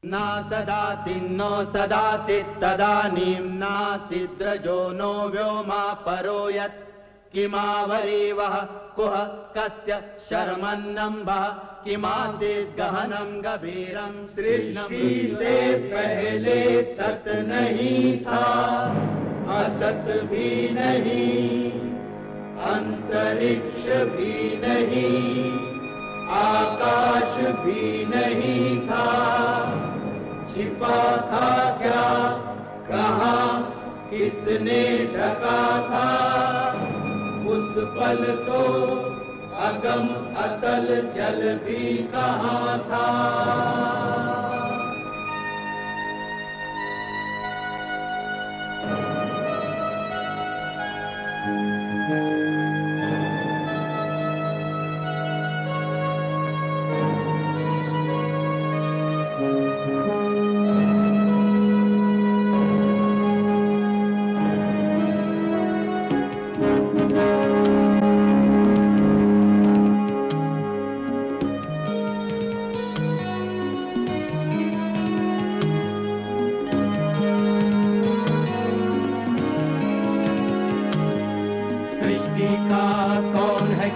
न सदाति नो सदाति तदानीं नासिद्रजो नो व्योमा परो यत् किमावरीवः कुह कस्य शर्मन्नम्भः किमासीत् गहनं गभीरं सृष्टि से पहले सत नहीं था, असत भी नहीं, अंतरिक्ष भी नहीं, आकाश भी नहीं था। छिपा था क्या, कहाँ, किसने ढका था? उस पल तो अगम अतल जल भी कहाँ था।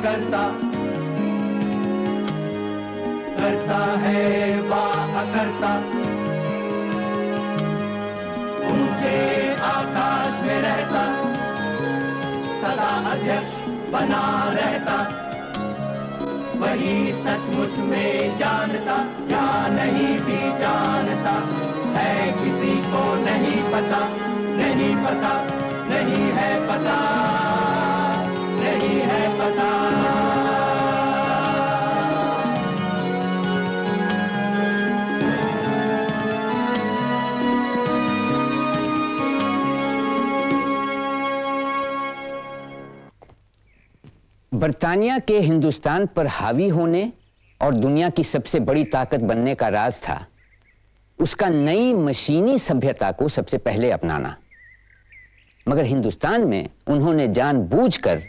करता करता है वा अकर्ता, ऊंचे आकाश में रहता, सदा अध्यक्ष बना रहता, वही सचमुच में जानता या नहीं भी जानता है, किसी को नहीं पता, नहीं पता, नहीं है पता, नहीं है पता। बर्तानिया के हिंदुस्तान पर हावी होने और दुनिया की सबसे बड़ी ताकत बनने का राज था उसका नई मशीनी सभ्यता को सबसे पहले अपनाना। मगर हिंदुस्तान में उन्होंने जानबूझकर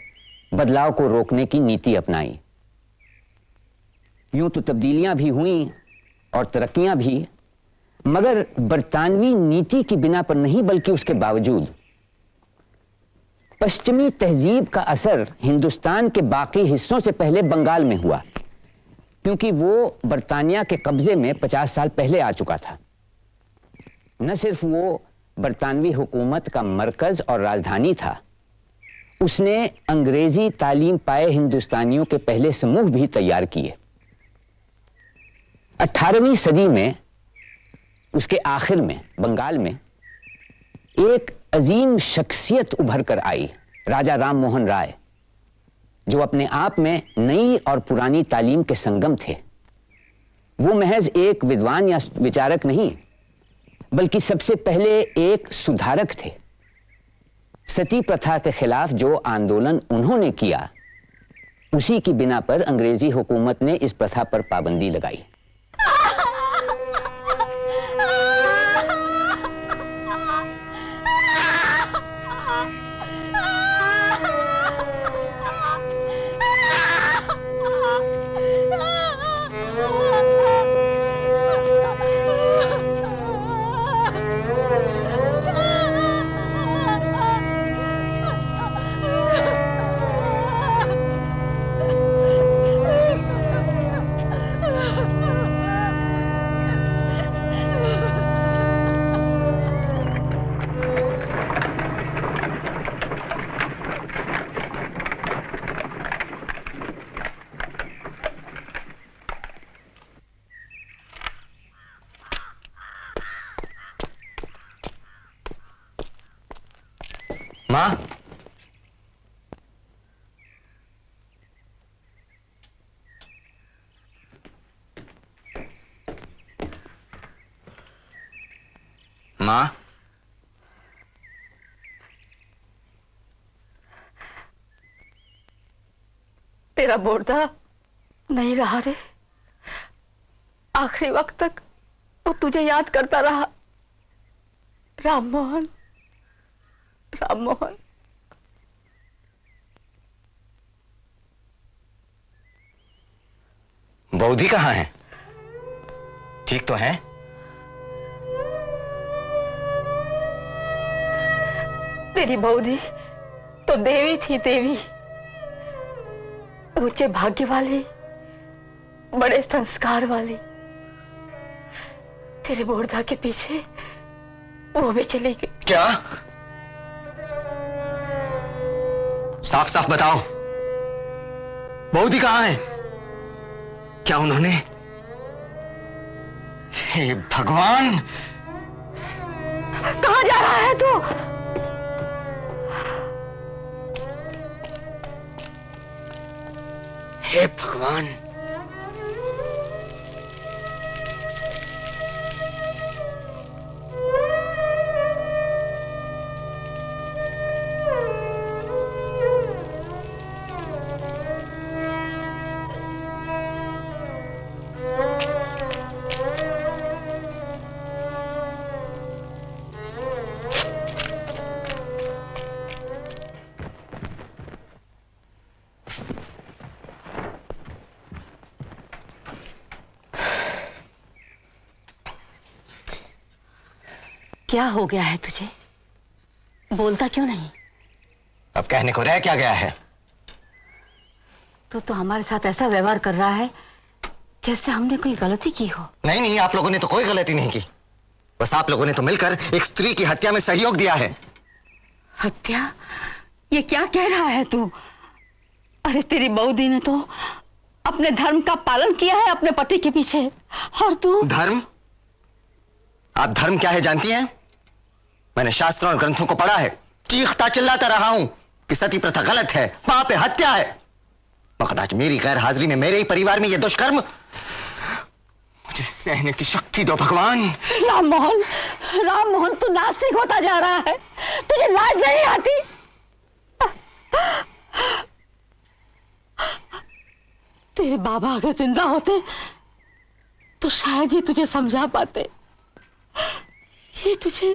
बदलाव को रोकने की नीति अपनाई। यूं तो तब्दीलियां भी हुईं और तरक्कियां भी, मगर बरतानवी नीति की बिना पर नहीं बल्कि उसके बावजूद। पश्चिमी तहजीब का असर हिंदुस्तान के बाकी हिस्सों से पहले बंगाल में हुआ, क्योंकि वो बरतानिया के कब्जे में 50 साल पहले आ चुका था। न सिर्फ वो बरतानवी हुकूमत का मरकज और राजधानी था, उसने अंग्रेजी तालीम पाए हिंदुस्तानियों के पहले समूह भी तैयार किए। 18वीं सदी में उसके आखिर में बंगाल में एक अजीम शख्सियत उभर कर आई, राजा राम मोहन राय, जो अपने आप में नई और पुरानी तालीम के संगम थे। वो महज एक विद्वान या विचारक नहीं, बल्कि सबसे पहले एक सुधारक थे। सती प्रथा के खिलाफ जो आंदोलन उन्होंने किया, उसी की बिना पर अंग्रेजी हुकूमत ने इस प्रथा पर पाबंदी लगाई। माँ, माँ, तेरा बोर्दा नहीं रहा रे। आखिरी वक्त तक वो तुझे याद करता रहा। राममोहन, राममोहन। बौधी कहाँ है? ठीक तो है? तेरी बहू तो देवी थी, देवी। ऊंचे भाग्य वाली, बड़े संस्कार वाली। तेरे बोरधा के पीछे वो भी चली गई। क्या? साफ साफ बताओ, बहू कहां है? क्या उन्होंने? हे भगवान! कहां जा रहा है तू? हे भगवान! क्या हो गया है तुझे? बोलता क्यों नहीं? अब कहने को रह क्या गया है? तू तो हमारे साथ ऐसा व्यवहार कर रहा है जैसे हमने कोई गलती की हो। नहीं नहीं, आप लोगों ने तो कोई गलती नहीं की। बस आप लोगों ने तो मिलकर एक स्त्री की हत्या में सहयोग दिया है। हत्या? ये क्या कह रहा है तू? अरे तेरी बहू दी ने तो अपने धर्म का पालन किया है अपने पति के पीछे, और तू? धर्म? आप धर्म क्या है जानती हैं? मैंने शास्त्रों और ग्रंथों को पढ़ा है, चीखता चिल्लाता रहा हूं कि सती प्रथा गलत है, पाप है, हत्या है। मगर आज मेरी गैर हाजिरी में मेरे ही परिवार में यह दुष्कर्म, मुझे सहने की शक्ति दो भगवान। राम मोहन, तू नास्तिक होता जा रहा है। तुझे लाज नहीं आती? तेरे बाबा अगर जिंदा होते तो शायद ये तुझे समझा पाते। ये तुझे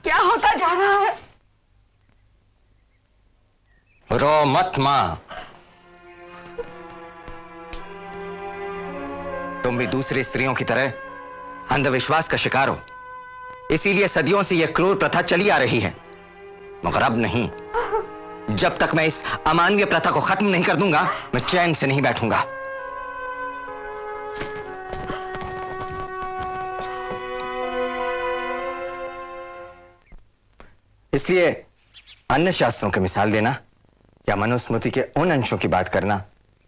क्या होता जा रहा है? रो मत मां, तुम भी दूसरी स्त्रियों की तरह अंधविश्वास का शिकार हो। इसीलिए सदियों से यह क्रूर प्रथा चली आ रही है। मगर अब नहीं, जब तक मैं इस अमानवीय प्रथा को खत्म नहीं कर दूंगा, मैं चैन से नहीं बैठूंगा। इसलिए अन्य शास्त्रों की मिसाल देना या मनुस्मृति के उन अंशों की बात करना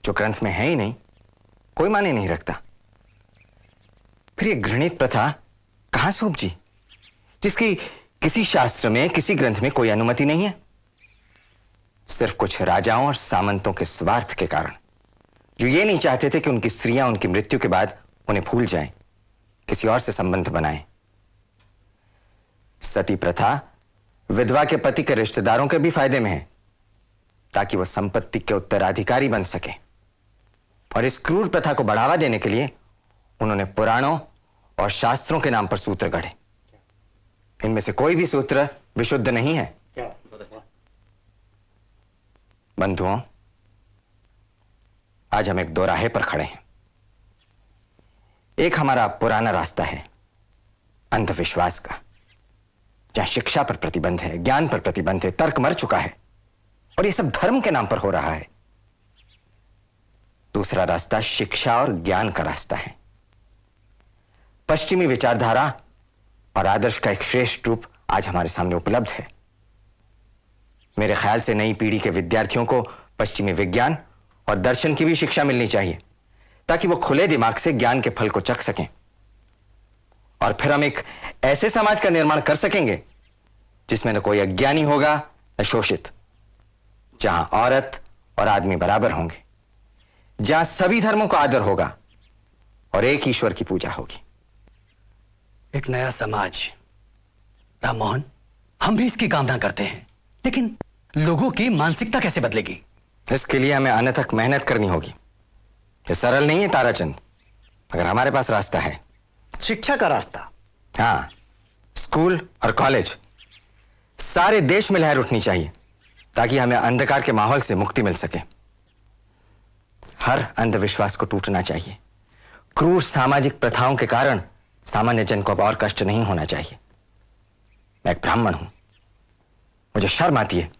जो ग्रंथ में है ही नहीं, कोई माने नहीं रखता। फिर ये घृणित प्रथा कहां से उपजी, जिसकी किसी शास्त्र में, किसी ग्रंथ में कोई अनुमति नहीं है? सिर्फ कुछ राजाओं और सामंतों के स्वार्थ के कारण, जो ये नहीं चाहते थे कि उनकी स्त्रियां उनकी मृत्यु के बाद उन्हें भूल जाएं, किसी और से संबंध बनाएं। सती प्रथा विधवा के पति के रिश्तेदारों के भी फायदे में है, ताकि वह संपत्ति के उत्तराधिकारी बन सके। और इस क्रूर प्रथा को बढ़ावा देने के लिए उन्होंने पुराणों और शास्त्रों के नाम पर सूत्र गढ़े। इनमें से कोई भी सूत्र विशुद्ध नहीं है। बंधुओं, आज हम एक दोराहे पर खड़े हैं। एक हमारा पुराना रास्ता है अंधविश्वास का, जहां शिक्षा पर प्रतिबंध है, ज्ञान पर प्रतिबंध है, तर्क मर चुका है और यह सब धर्म के नाम पर हो रहा है। दूसरा रास्ता शिक्षा और ज्ञान का रास्ता है। पश्चिमी विचारधारा और आदर्श का एक श्रेष्ठ रूप आज हमारे सामने उपलब्ध है। मेरे ख्याल से नई पीढ़ी के विद्यार्थियों को पश्चिमी विज्ञान और दर्शन की भी शिक्षा मिलनी चाहिए, ताकि वो खुले दिमाग से ज्ञान के फल को चख सकें। और फिर हम एक ऐसे समाज का निर्माण कर सकेंगे जिसमें न कोई अज्ञानी होगा न शोषित, जहां औरत और आदमी बराबर होंगे, जहां सभी धर्मों का आदर होगा और एक ईश्वर की पूजा होगी। एक नया समाज। राम मोहन, हम भी इसकी कामना करते हैं, लेकिन लोगों की मानसिकता कैसे बदलेगी? इसके लिए हमें अनथक मेहनत करनी होगी। ये सरल नहीं है ताराचंद, मगर हमारे पास रास्ता है। शिक्षा का रास्ता? हाँ, स्कूल और कॉलेज सारे देश में लहर उठनी चाहिए, ताकि हमें अंधकार के माहौल से मुक्ति मिल सके। हर अंधविश्वास को टूटना चाहिए। क्रूर सामाजिक प्रथाओं के कारण सामान्य जन को अब और कष्ट नहीं होना चाहिए। मैं एक ब्राह्मण हूं, मुझे शर्म आती है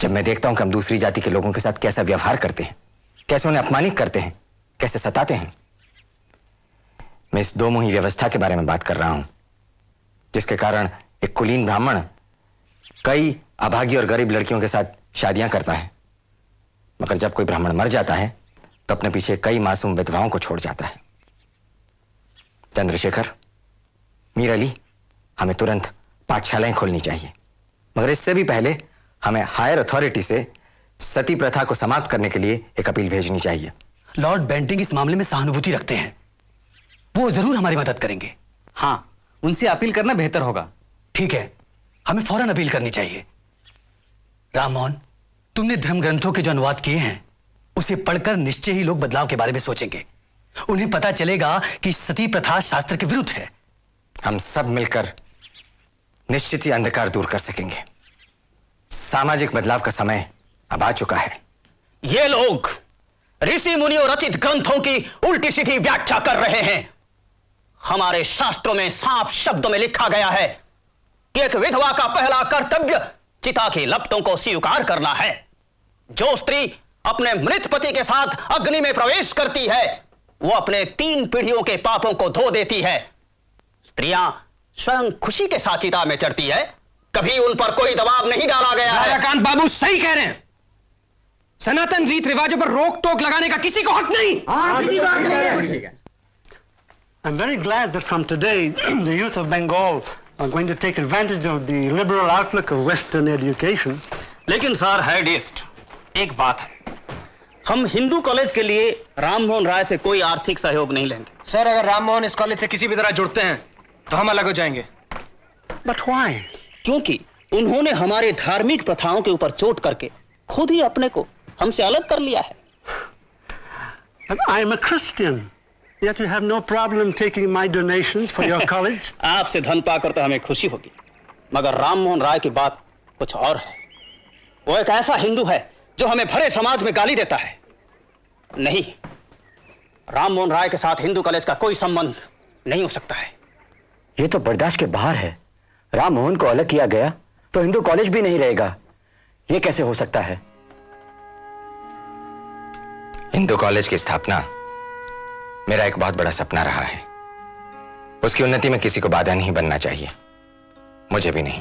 जब मैं देखता हूं कि हम दूसरी जाति के लोगों के साथ कैसा व्यवहार करते हैं, कैसे उन्हें अपमानित करते हैं, कैसे सताते हैं। मैं इस दो मुही व्यवस्था के बारे में बात कर रहा हूं, जिसके कारण एक कुलीन ब्राह्मण कई अभागी और गरीब लड़कियों के साथ शादियां करता है, मगर जब कोई ब्राह्मण मर जाता है तो अपने पीछे कई मासूम विधवाओं को छोड़ जाता है। चंद्रशेखर, मीर अली, हमें तुरंत पाठशालाएं खोलनी चाहिए, मगर इससे भी पहले हमें हायर अथॉरिटी से सती प्रथा को समाप्त करने के लिए एक अपील भेजनी चाहिए। लॉर्ड बेंटिंग इस मामले में सहानुभूति रखते हैं, वो जरूर हमारी मदद करेंगे। हाँ, उनसे अपील करना बेहतर होगा। ठीक है, हमें फौरन अपील करनी चाहिए। राममोहन, तुमने धर्म ग्रंथों के जो अनुवाद किए हैं उसे पढ़कर निश्चय ही लोग बदलाव के बारे में सोचेंगे। उन्हें पता चलेगा कि सती प्रथा शास्त्र के विरुद्ध है। हम सब मिलकर निश्चित ही अंधकार दूर कर सकेंगे। सामाजिक बदलाव का समय अब आ चुका है। ये लोग ऋषि मुनियों रचित ग्रंथों की उल्टी सीधी व्याख्या कर रहे हैं। हमारे शास्त्रों में साफ शब्दों में लिखा गया है कि एक विधवा का पहला कर्तव्य चिता की लपटों को स्वीकार करना है। जो स्त्री अपने मृत पति के साथ अग्नि में प्रवेश करती है वो अपने 3 पीढ़ियों के पापों को धो देती है। स्त्रियां स्वयं खुशी के साथ चिता में चढ़ती है, कभी उन पर कोई दबाव नहीं डाला गया है। ताराकांत बाबू सही कह रहे हैं। सनातन रीत रिवाजों पर रोक टोक लगाने का किसी को हक नहीं। I'm very glad that from today the youth of Bengal are going to take advantage of the liberal outlook of Western education. लेकिन सर हेडिस्ट, एक बात है, हम हिंदू कॉलेज के लिए राममोहन राय से कोई आर्थिक सहयोग नहीं लेंगे। सर, अगर राममोहन इस कॉलेज से किसी भी तरह जुड़ते हैं तो हम अलग हो जाएंगे। But why? क्योंकि उन्होंने हमारे धार्मिक प्रथाओं के ऊपर चोट करके खुद ही अपने को हमसे अलग कर लिया है। And I'm a Christian, yet you have no problem taking my donations for your college. आपसे धन पाकर तो हमें खुशी होगी, मगर राममोहन राय की बात कुछ और है। वो एक ऐसा हिंदू है जो हमें भरे समाज में गाली देता है। नहीं, राममोहन राय के साथ हिंदू कॉलेज का कोई संबंध नहीं हो सकता है। ये तो बर्दाश्त के बाहर है। राममोहन को अलग किया गया तो हिंदू कॉलेज भी नहीं रहेगा। ये कैसे हो सकता है? हिंदू कॉलेज की स्थापना मेरा एक बहुत बड़ा सपना रहा है। उसकी उन्नति में किसी को बाधा नहीं बनना चाहिए, मुझे भी नहीं।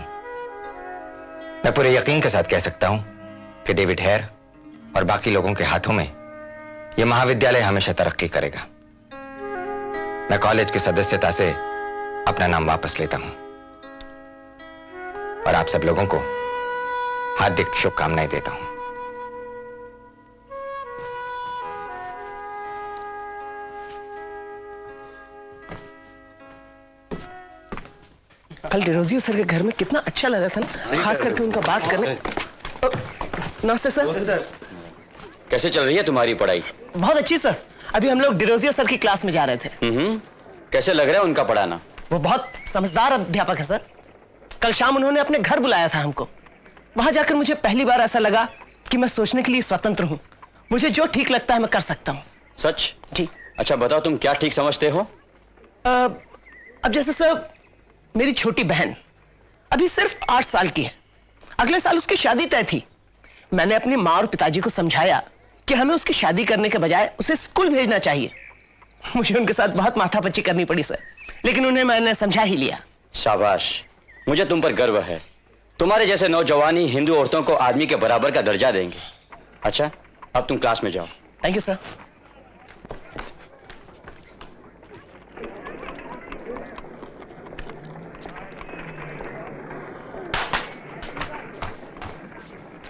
मैं पूरे यकीन के साथ कह सकता हूं कि डेविड हेयर और बाकी लोगों के हाथों में यह महाविद्यालय हमेशा तरक्की करेगा। मैं कॉलेज की सदस्यता से अपना नाम वापस लेता हूं और आप सब लोगों को हार्दिक शुभकामनाएं देता हूं। कल डिरोजियो सर के घर में कितना अच्छा लगा था ना, खास करके उनका बात करने। नमस्ते सर। कैसे चल रही है तुम्हारी पढ़ाई? बहुत अच्छी सर। अभी हम लोग डिरोजियो सर की क्लास में जा रहे थे। कैसे लग रहा है उनका पढ़ाना? वो बहुत समझदार अध्यापक है सर। कल शाम उन्होंने अपने घर बुलाया था हमको। वहां जाकर मुझे पहली बार ऐसा लगा कि मैं सोचने के लिए स्वतंत्र हूँ। मुझे जो ठीक लगता है मैं कर सकता हूँ। सच? जी। अच्छा बताओ, तुम क्या ठीक समझते हो? अब जैसे सर, मेरी छोटी बहन अभी सिर्फ 8 साल की है। अगले साल उसकी शादी तय थी। मैंने अपनी माँ और पिताजी को समझाया कि हमें उसकी शादी करने के बजाय उसे स्कूल भेजना चाहिए। मुझे उनके साथ बहुत माथापच्ची करनी पड़ी सर, लेकिन उन्हें मैंने समझा ही लिया। शाबाश, मुझे तुम पर गर्व है। तुम्हारे जैसे नौजवानी हिंदू औरतों को आदमी के बराबर का दर्जा देंगे। अच्छा, अब तुम क्लास में जाओ। Thank you sir.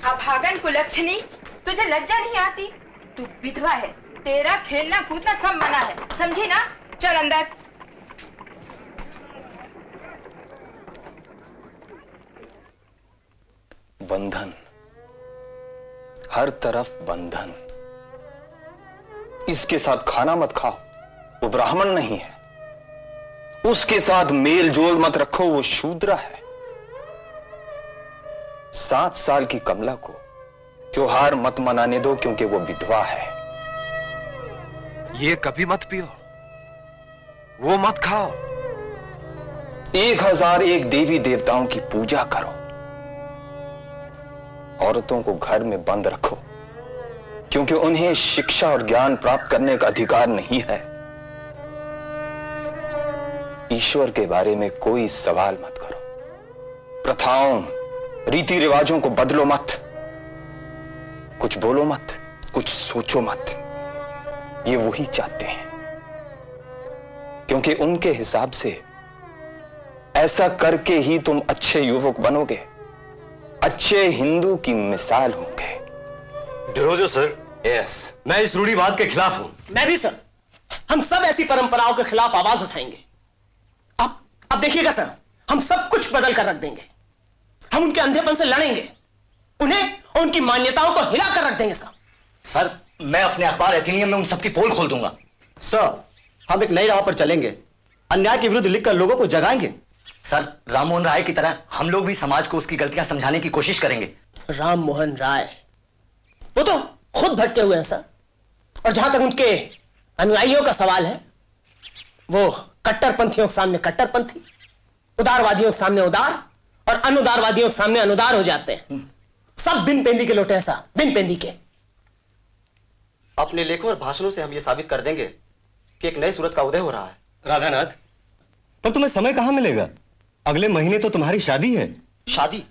अभागन कुलक्षणी, तुझे लज्जा नहीं आती? तू विधवा है, तेरा खेलना कूदना सब मना है, समझी ना? चल अंदर। बंधन, हर तरफ बंधन। इसके साथ खाना मत खाओ, वो ब्राह्मण नहीं है। उसके साथ मेल जोल मत रखो, वो शूद्र है। 7 साल की कमला को त्योहार मत मनाने दो क्योंकि वो विधवा है। ये कभी मत पियो, वो मत खाओ। 1001 देवी देवताओं की पूजा करो, औरतों को घर में बंद रखो, क्योंकि उन्हें शिक्षा और ज्ञान प्राप्त करने का अधिकार नहीं है। ईश्वर के बारे में कोई सवाल मत करो, प्रथाओं रीति रिवाजों को बदलो मत, कुछ बोलो मत, कुछ सोचो मत। ये वही चाहते हैं, क्योंकि उनके हिसाब से ऐसा करके ही तुम अच्छे युवक बनोगे, अच्छे हिंदू की मिसाल होंगे। डिरोजो सर, यस, मैं इस रूढ़िवाद के खिलाफ हूं। मैं भी सर। हम सब ऐसी परंपराओं के खिलाफ आवाज उठाएंगे। अब देखिएगा सर, हम सब कुछ बदल कर रख देंगे। हम उनके अंधेपन से लड़ेंगे, उन्हें और उनकी मान्यताओं को हिला कर रख देंगे सर। सर, मैं अपने अखबार एथेनियम में उन सबकी पोल खोल दूंगा। सर, हम एक नई राह पर चलेंगे, अन्याय के विरुद्ध लिखकर लोगों को जगाएंगे। सर, राम मोहन राय की तरह हम लोग भी समाज को उसकी गलतियां समझाने की कोशिश करेंगे। राम मोहन राय, वो तो खुद भटके हुए हैं सर। और जहां तक उनके अनुयायियों का सवाल है, वो कट्टरपंथियों के सामने कट्टरपंथी, उदारवादियों के सामने उदार और अनुदारवादियों के सामने अनुदार हो जाते हैं। सब बिन पेंदी के लोटे हैं साहब, बिन पेंदी के। अपने लेखों और भाषणों से हम ये साबित कर देंगे कि एक नए सूरज का उदय हो रहा है। राधानाथ, पर तुम्हें समय कहां मिलेगा? अगले महीने तो तुम्हारी शादी है। शादी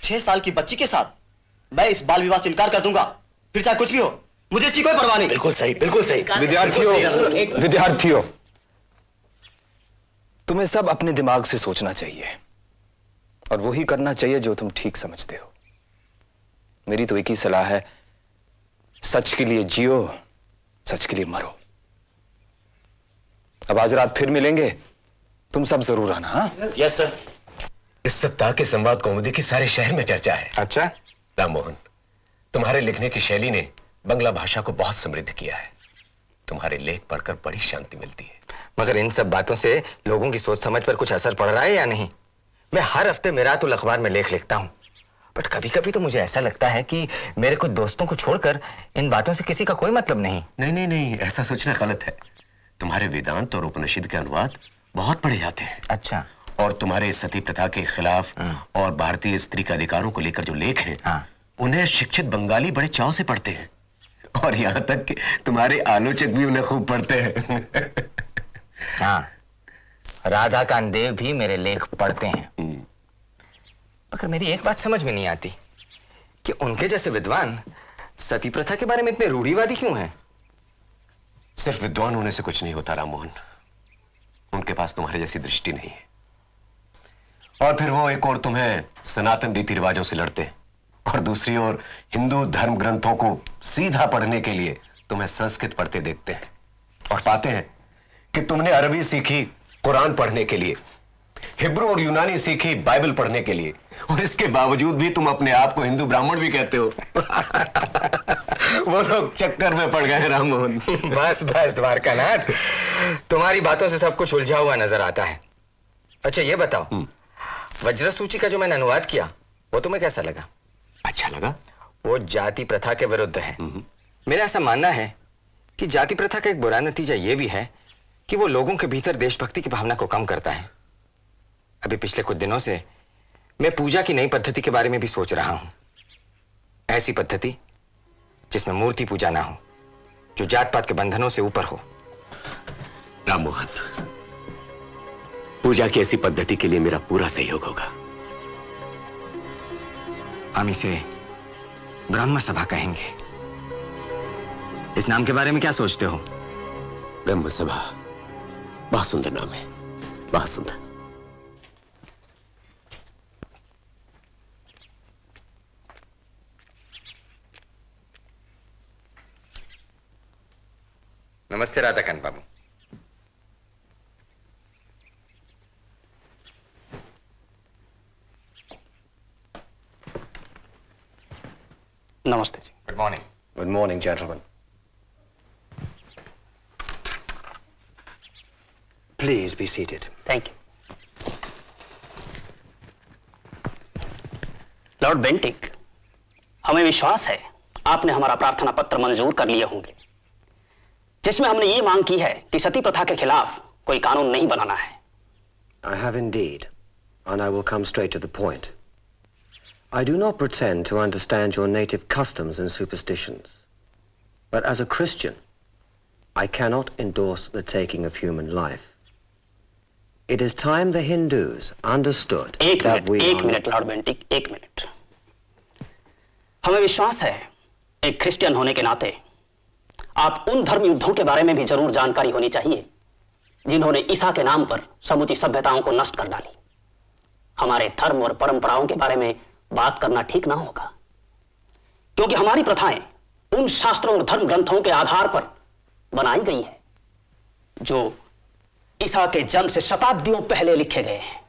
6 साल की बच्ची के साथ? मैं इस बाल विवाह से इनकार कर दूंगा, फिर चाहे कुछ भी हो, मुझे इसकी कोई परवाह नहीं। बिल्कुल सही, बिल्कुल सही। विद्यार्थियों, तुम्हें सब अपने दिमाग से सोचना चाहिए और वही करना चाहिए जो तुम ठीक समझते हो। मेरी तो एक ही सलाह है, सच के लिए जियो, सच के लिए मरो। अब आज रात फिर मिलेंगे, तुम सब जरूर आना। हाँ? Yes sir. इस सप्ताह के संवाद कौमुदी की सारे शहर में चर्चा है। अच्छा? राम मोहन, तुम्हारे लिखने की शैली ने बंगला भाषा को बहुत समृद्ध किया है। तुम्हारे लेख पढ़कर बड़ी शांति मिलती है। मगर इन सब बातों से लोगों की सोच समझ पर कुछ असर पड़ रहा है या नहीं? मैं हर हफ्ते मिरातुल अखबार में लेख लिखता हूं, बट कभी कभी तो मुझे ऐसा लगता है कि मेरे कुछ दोस्तों को छोड़कर इन बातों से किसी का कोई मतलब नहीं। नहीं, ऐसा सोचना गलत है। तुम्हारे वेदांत और उपनिषद के अनुवाद बहुत पढ़े जाते हैं। अच्छा। और तुम्हारे सती प्रथा के खिलाफ और भारतीय स्त्री के अधिकारों को लेकर जो लेख हैं, उन्हें शिक्षित बंगाली बड़े चाव से पढ़ते हैं, और यहाँ तक कि तुम्हारे आलोचक भी उन्हें खूब पढ़ते हैं। हाँ, राधा कांतदेव भी मेरे लेख पढ़ते हैं। मगर मेरी एक बात समझ में नहीं आती कि उनके जैसे विद्वान सती प्रथा के बारे में इतने रूढ़िवादी क्यों हैं? सिर्फ विद्वान होने से कुछ नहीं होता राम मोहन, उनके पास तुम्हारे जैसी दृष्टि नहीं है। और फिर वो एक और तुम्हें सनातन रीति रिवाजों से लड़ते हैं, और दूसरी ओर हिंदू धर्म ग्रंथों को सीधा पढ़ने के लिए तुम्हें संस्कृत पढ़ते देखते हैं, और पाते हैं कि तुमने अरबी सीखी कुरान पढ़ने के लिए, हिब्रू और यूनानी सीखी बाइबल पढ़ने के लिए, और इसके बावजूद भी तुम अपने आप को हिंदू ब्राह्मण भी कहते हो। वो लोग चक्कर में पड़ गए राम मोहन। बस द्वारकानाथ, तुम्हारी बातों से सब कुछ उलझा हुआ नजर आता है। अच्छा ये बताओ, वज्र सूची का जो मैंने अनुवाद किया वो तुम्हें कैसा लगा? अच्छा लगा। वो जाति प्रथा के विरुद्ध है। मेरा ऐसा मानना है कि जाति प्रथा का एक बुरा नतीजा ये भी है कि वो लोगों के भीतर देशभक्ति की भावना को कम करता है। अभी पिछले कुछ दिनों से मैं पूजा की नई पद्धति के बारे में भी सोच रहा हूं। ऐसी पद्धति जिसमें मूर्ति पूजा ना हो, जो जात पात के बंधनों से ऊपर हो। राम मोहन, पूजा की ऐसी पद्धति के लिए मेरा पूरा सहयोग होगा। हम इसे ब्रह्म सभा कहेंगे। इस नाम के बारे में क्या सोचते हो? ब्रह्म सभा, बहुत सुंदर नाम है, बहुत सुंदर। नमस्ते राधाकांत बाबू। नमस्ते जी। Good morning. Good morning, gentlemen. Please be seated. Thank you. Lord Bentinck, हमें विश्वास है आपने हमारा प्रार्थना पत्र मंजूर कर लिए होंगे, जिसमें हमने ये मांग की है कि सती प्रथा के खिलाफ कोई कानून नहीं बनाना है। I have indeed, and I will come straight to the point. I do not pretend to understand your native customs and superstitions, but as a Christian, I cannot endorse the taking of human life. It is time the Hindus understood that we एक minute Lord Bentinck, एक minute. हमें विश्वास है एक Christian होने के नाते आप उन धर्म युद्धों के बारे में भी जरूर जानकारी होनी चाहिए जिन्होंने ईसा के नाम पर समूची सभ्यताओं को नष्ट कर डाली। हमारे धर्म और परंपराओं के बारे में बात करना ठीक ना होगा, क्योंकि हमारी प्रथाएं उन शास्त्रों और धर्म ग्रंथों के आधार पर बनाई गई है जो ईसा के जन्म से शताब्दियों पहले लिखे गए हैं।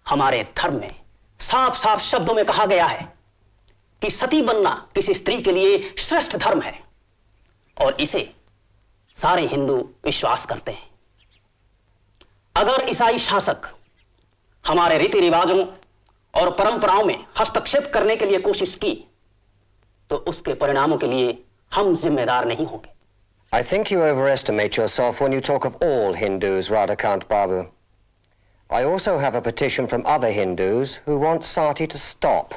हमारे धर्म में साफ साफ शब्दों में कहा गया है कि सती बनना किसी स्त्री के लिए श्रेष्ठ धर्म है और इसे सारे हिंदू विश्वास करते हैं। अगर ईसाई शासक हमारे रीति रिवाजों और परंपराओं में हस्तक्षेप करने के लिए कोशिश की तो उसके परिणामों के लिए हम जिम्मेदार नहीं होंगे। I think you overestimate yourself when you talk of all Hindus, Radhakant Babu. I also have a petition from other Hindus who want Sati to stop.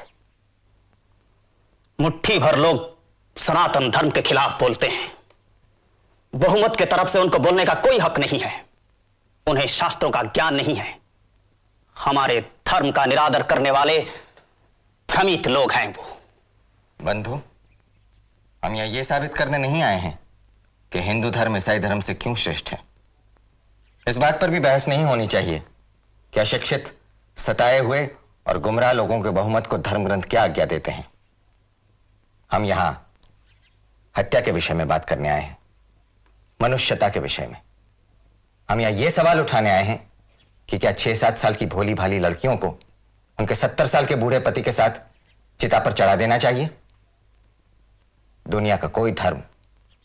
मुट्ठी भर लोग सनातन धर्म के खिलाफ बोलते हैं। बहुमत के तरफ से उनको बोलने का कोई हक नहीं है। उन्हें शास्त्रों का ज्ञान नहीं है। हमारे धर्म का निरादर करने वाले भ्रमित लोग हैं वो। बंधु, हम यहाँ ये साबित करने नहीं आए हैं कि हिंदू धर्म ईसाई धर्म से क्यों श्रेष्ठ है। इस बात पर भी बहस नहीं होनी चाहिए कि अशिक्षित, सताए हुए और गुमराह लोगों के बहुमत को धर्म ग्रंथ क्या आज्ञा देते हैं। हम यहां हत्या के विषय में बात करने आए हैं, मनुष्यता के विषय में। हम यहां यह सवाल उठाने आए हैं कि क्या 6-7 साल की भोली भाली लड़कियों को उनके 70 साल के बूढ़े पति के साथ चिता पर चढ़ा देना चाहिए। दुनिया का कोई धर्म,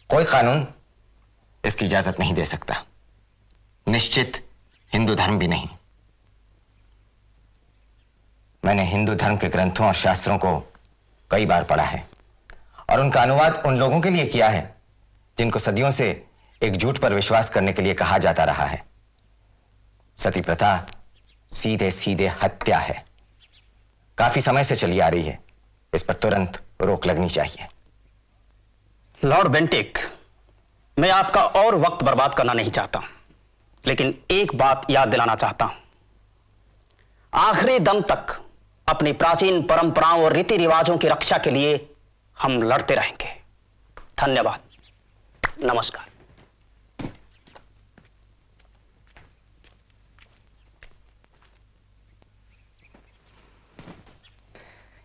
कोई कानून इसकी इजाजत नहीं दे सकता, निश्चित हिंदू धर्म भी नहीं। मैंने हिंदू धर्म के ग्रंथों और शास्त्रों को कई बार पढ़ा है और उनका अनुवाद उन लोगों के लिए किया है जिनको सदियों से एक झूठ पर विश्वास करने के लिए कहा जाता रहा है। सती प्रथा सीधे सीधे हत्या है, काफी समय से चली आ रही है। इस पर तुरंत रोक लगनी चाहिए। लॉर्ड बेंटिक, मैं आपका और वक्त बर्बाद करना नहीं चाहता, लेकिन एक बात याद दिलाना चाहता हूं। आखिरी दम तक अपनी प्राचीन परंपराओं और रीति रिवाजों की रक्षा के लिए हम लड़ते रहेंगे। धन्यवाद, नमस्कार।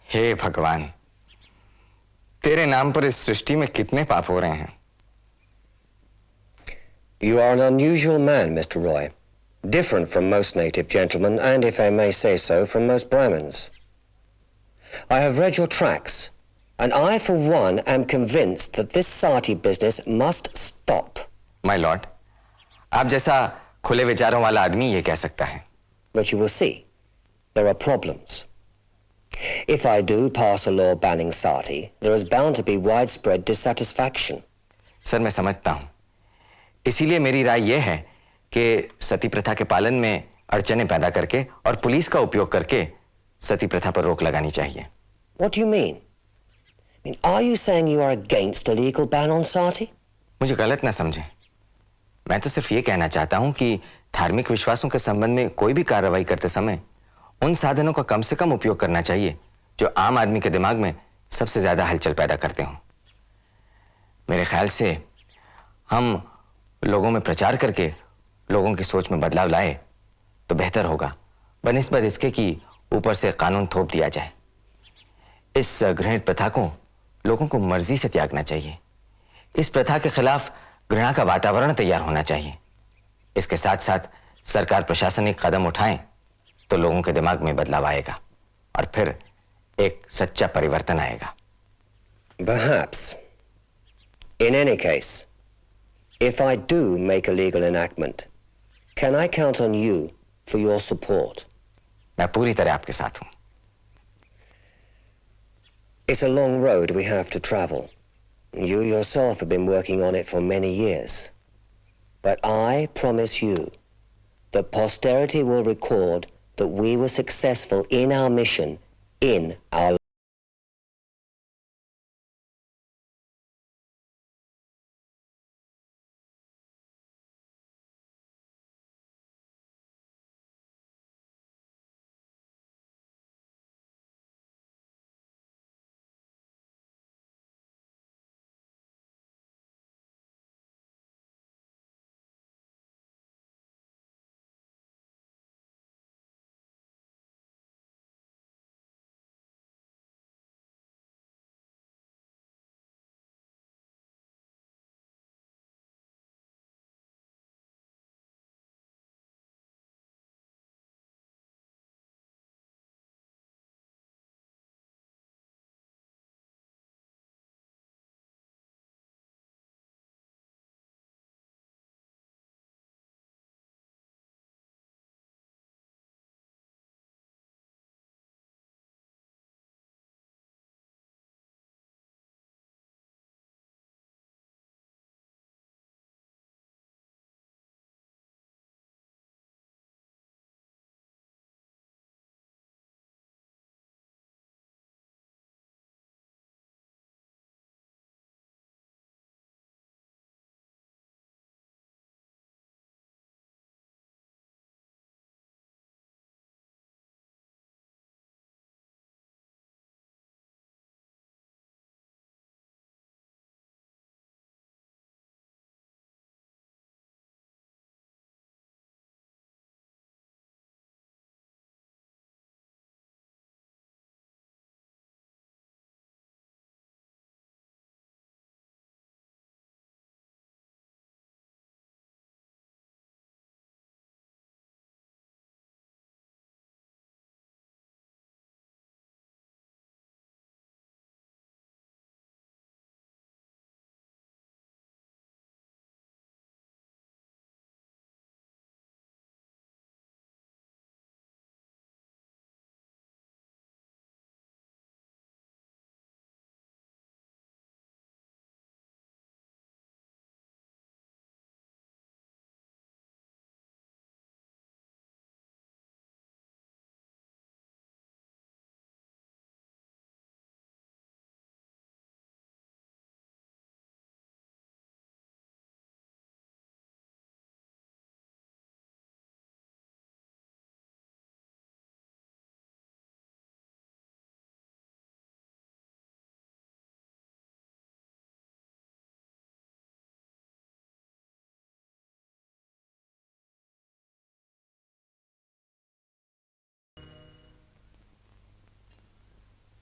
हे भगवान, तेरे नाम पर इस सृष्टि में कितने पाप हो रहे हैं। You are an unusual man, Mr. Roy. Different from most native gentlemen, and if I may say so, from most Brahmins. I have read your tracts, and I, for one, am convinced that this Sati business must stop. My lord, आप जैसा खुले विचारों वाला आदमी ये कह सकता है। But you will see, there are problems. If I do pass a law banning Sati, there is bound to be widespread dissatisfaction. Sir, मैं समझता हूं। इसीलिए मेरी राय यह है कि सती प्रथा के पालन में अड़चने पैदा करके और पुलिस का उपयोग करके सती प्रथा पर रोक लगानी चाहिए। What do you mean? I mean, are you saying you are against a legal ban on Sati? मुझे गलत ना समझें। मैं तो सिर्फ ये कहना चाहता हूं कि धार्मिक विश्वासों के संबंध में कोई भी कार्रवाई करते समय उन साधनों का कम से कम उपयोग करना चाहिए जो आम आदमी के दिमाग में सबसे ज्यादा हलचल पैदा करते हों। मेरे ख्याल से हम लोगों में प्रचार करके लोगों की सोच में बदलाव लाए तो बेहतर होगा, बनिस्बत इसके कि ऊपर से कानून थोप दिया जाए। इस घृणित प्रथा को लोगों को मर्जी से त्यागना चाहिए। इस प्रथा के खिलाफ घृणा का वातावरण तैयार होना चाहिए। इसके साथ साथ सरकार प्रशासनिक कदम उठाए तो लोगों के दिमाग में बदलाव आएगा और फिर एक सच्चा परिवर्तन आएगा। Perhaps. In any case, if I do make a legal enactment, can I count on you for your support? मैं पूरी तरह आपके साथ हूं। It's a long road we have to travel. You yourself have been working on it for many years. But I promise you that posterity will record that we were successful in our mission in our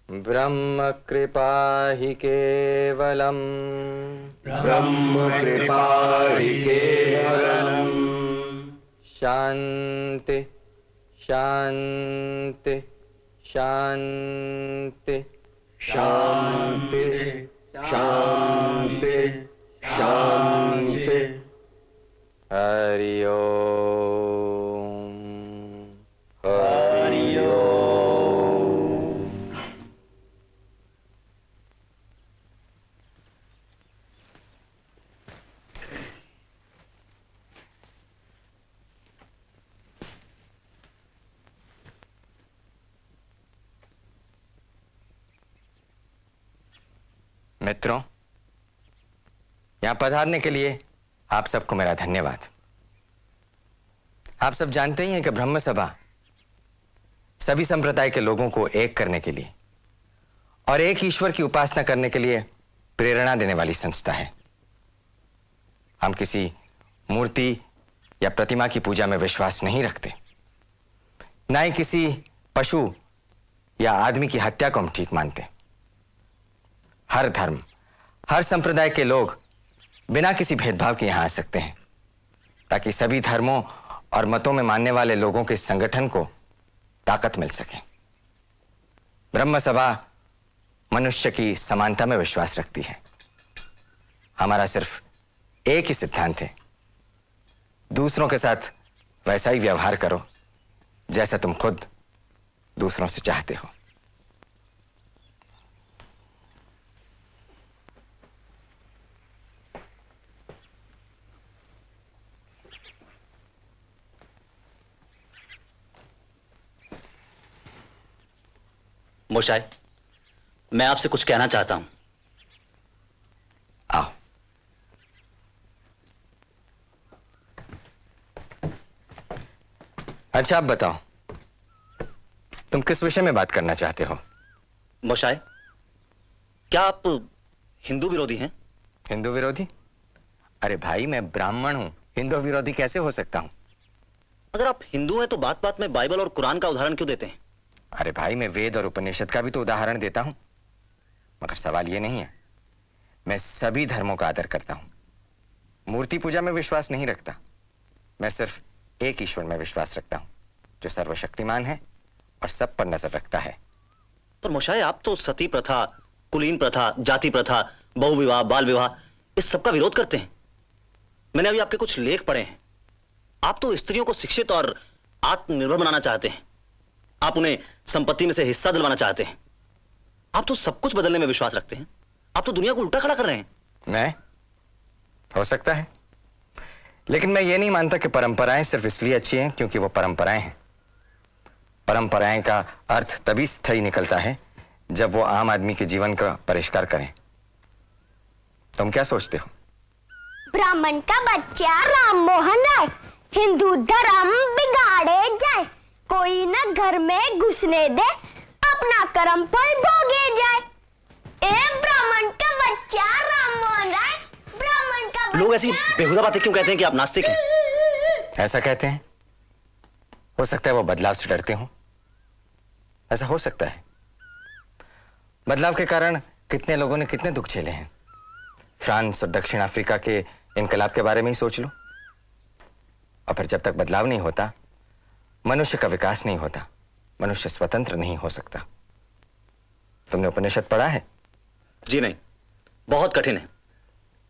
ब्रह्म कृपा हि केवलम् ब्रह्म कृपा हि केवलम् शांति शांति शांति शांति शांति शांति। हरि ओम हरि ओम। मित्रों, यहां पधारने के लिए आप सबको मेरा धन्यवाद। आप सब जानते ही हैं कि ब्रह्म सभा सभी संप्रदाय के लोगों को एक करने के लिए और एक ईश्वर की उपासना करने के लिए प्रेरणा देने वाली संस्था है। हम किसी मूर्ति या प्रतिमा की पूजा में विश्वास नहीं रखते, ना ही किसी पशु या आदमी की हत्या को हम ठीक मानते। हर धर्म, हर संप्रदाय के लोग बिना किसी भेदभाव के यहां आ सकते हैं, ताकि सभी धर्मों और मतों में मानने वाले लोगों के संगठन को ताकत मिल सके। ब्रह्म सभा मनुष्य की समानता में विश्वास रखती है। हमारा सिर्फ एक ही सिद्धांत है, दूसरों के साथ वैसा ही व्यवहार करो जैसा तुम खुद दूसरों से चाहते हो। मोशाय, मैं आपसे कुछ कहना चाहता हूं। आओ। अच्छा, आप बताओ, तुम किस विषय में बात करना चाहते हो? मोशाय, क्या आप हिंदू विरोधी हैं? हिंदू विरोधी? अरे भाई, मैं ब्राह्मण हूं, हिंदू विरोधी कैसे हो सकता हूं? अगर आप हिंदू हैं तो बात बात में बाइबल और कुरान का उदाहरण क्यों देते हैं? अरे भाई, मैं वेद और उपनिषद का भी तो उदाहरण देता हूं। मगर सवाल यह नहीं है। मैं सभी धर्मों का आदर करता हूं। मूर्ति पूजा में विश्वास नहीं रखता। मैं सिर्फ एक ईश्वर में विश्वास रखता हूं, जो सर्वशक्तिमान है और सब पर नजर रखता है। पर मोशाय, आप तो सती प्रथा, कुलीन प्रथा, जाति प्रथा, बहुविवाह, बाल विवाह, इस सब का विरोध करते हैं। मैंने अभी आपके कुछ लेख पढ़े हैं। आप तो स्त्रियों को शिक्षित और आत्मनिर्भर बनाना चाहते हैं। आप उन्हें संपत्ति में से हिस्सा दिलवाना चाहते हैं। आप तो सब कुछ बदलने में विश्वास रखते हैं। आप तो दुनिया को उल्टा खड़ा कर रहे हैं। मैं? हो सकता है, लेकिन मैं ये नहीं मानता कि परंपराएं सिर्फ इसलिए अच्छी हैं क्योंकि वो परंपराएं हैं। परंपराएं का अर्थ तभी सही निकलता है जब वो आम आदमी के जीवन का परिष्कार करें। तुम क्या सोचते हो? ब्राह्मण का बच्चा राम मोहन राय हिंदू धर्म बिगाड़े जाए, कोई न घर में घुसने दे, अपना कर्म फल भोगे जाए। ए ब्राह्मण का बच्चा राम मोहन राय, ब्राह्मण का बच्चा। लोग ऐसी बेहुदा बातें क्यों कहते हैं कि आप नास्तिक हैं? ऐसा कहते हैं, हो सकता है वो बदलाव से डरते हो। ऐसा हो सकता है। बदलाव के कारण कितने लोगों ने कितने दुख झेले हैं। फ्रांस और दक्षिण अफ्रीका के इनकलाब के बारे में ही सोच लो। और फिर जब तक बदलाव नहीं होता, मनुष्य का विकास नहीं होता, मनुष्य स्वतंत्र नहीं हो सकता। तुमने उपनिषद पढ़ा है? जी नहीं, बहुत कठिन है।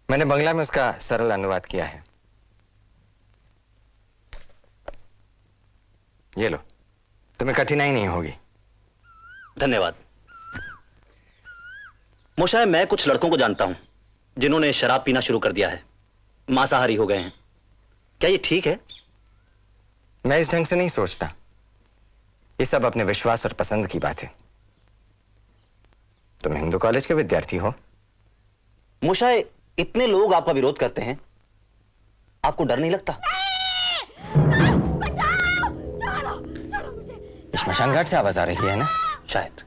मैंने बंगला में उसका सरल अनुवाद किया है। ये लो, तुम्हें कठिनाई नहीं होगी। धन्यवाद। मोशाय, मैं कुछ लड़कों को जानता हूं जिन्होंने शराब पीना शुरू कर दिया है, मांसाहारी हो गए हैं। क्या ये ठीक है? मैं इस ढंग से नहीं सोचता। ये सब अपने विश्वास और पसंद की बात है। तुम हिंदू कॉलेज के विद्यार्थी हो। मोशाय, इतने लोग आपका विरोध करते हैं, आपको डर नहीं लगता? श्मशान घाट से आवाज आ रही है ना? शायद।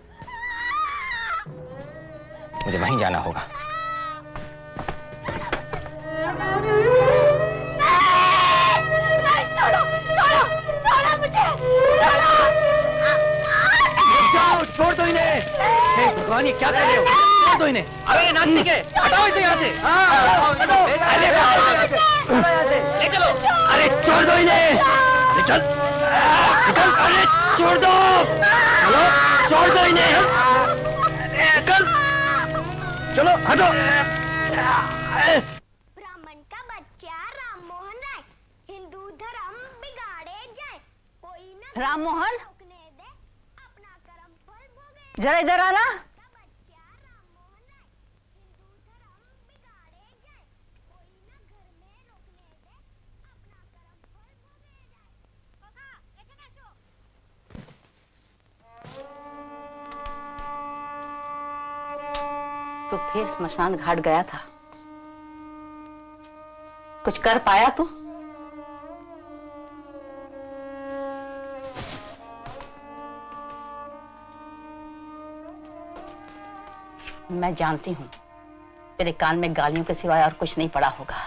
मुझे वहीं जाना होगा। छोड़ दो इन्हें। भगवान, ये क्या कर रहे हो? छोड़ दो इन्हें। अरे नास्तिक है, हटाओ इसे यहाँ से। ले चलो। अरे छोड़ दो इन्हें। ले चल। अरे छोड़ दो। चलो, छोड़ दो इन्हें। चल, चलो हटो। ब्राह्मण का बच्चा राम मोहन राय हिंदू धर्म बिगाड़े जाए, कोई न राम मोहन, रोकने दे, अपना कर्म फल भोगे। जरा इधर आना। बच्चा राम मोहन राय हिंदू धर्म बिगाड़े जाए, कोई न घर में रोकने दे, अपना कर्म फल भोगे जाए। काका, এখানে আসো। तो फिर स्मशान घाट गया था, कुछ कर पाया तू? मैं जानती हूं तेरे कान में गालियों के सिवाय और कुछ नहीं पड़ा होगा।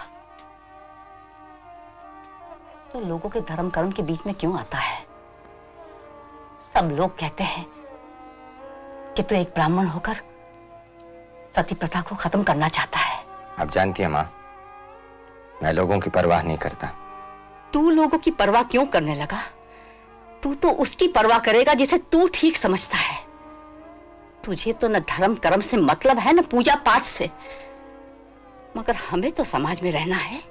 तो लोगों के धर्म कर्म के बीच में क्यों आता है? सब लोग कहते हैं कि तू एक ब्राह्मण होकर सती प्रथा को खत्म करना चाहता है। आप जानती हैं मां, मैं लोगों की परवाह नहीं करता। तू लोगों की परवाह क्यों करने लगा? तू तो उसकी परवाह करेगा जिसे तू ठीक समझता है। तुझे तो न धर्म कर्म से मतलब है, न पूजा पाठ से। मगर हमें तो समाज में रहना है।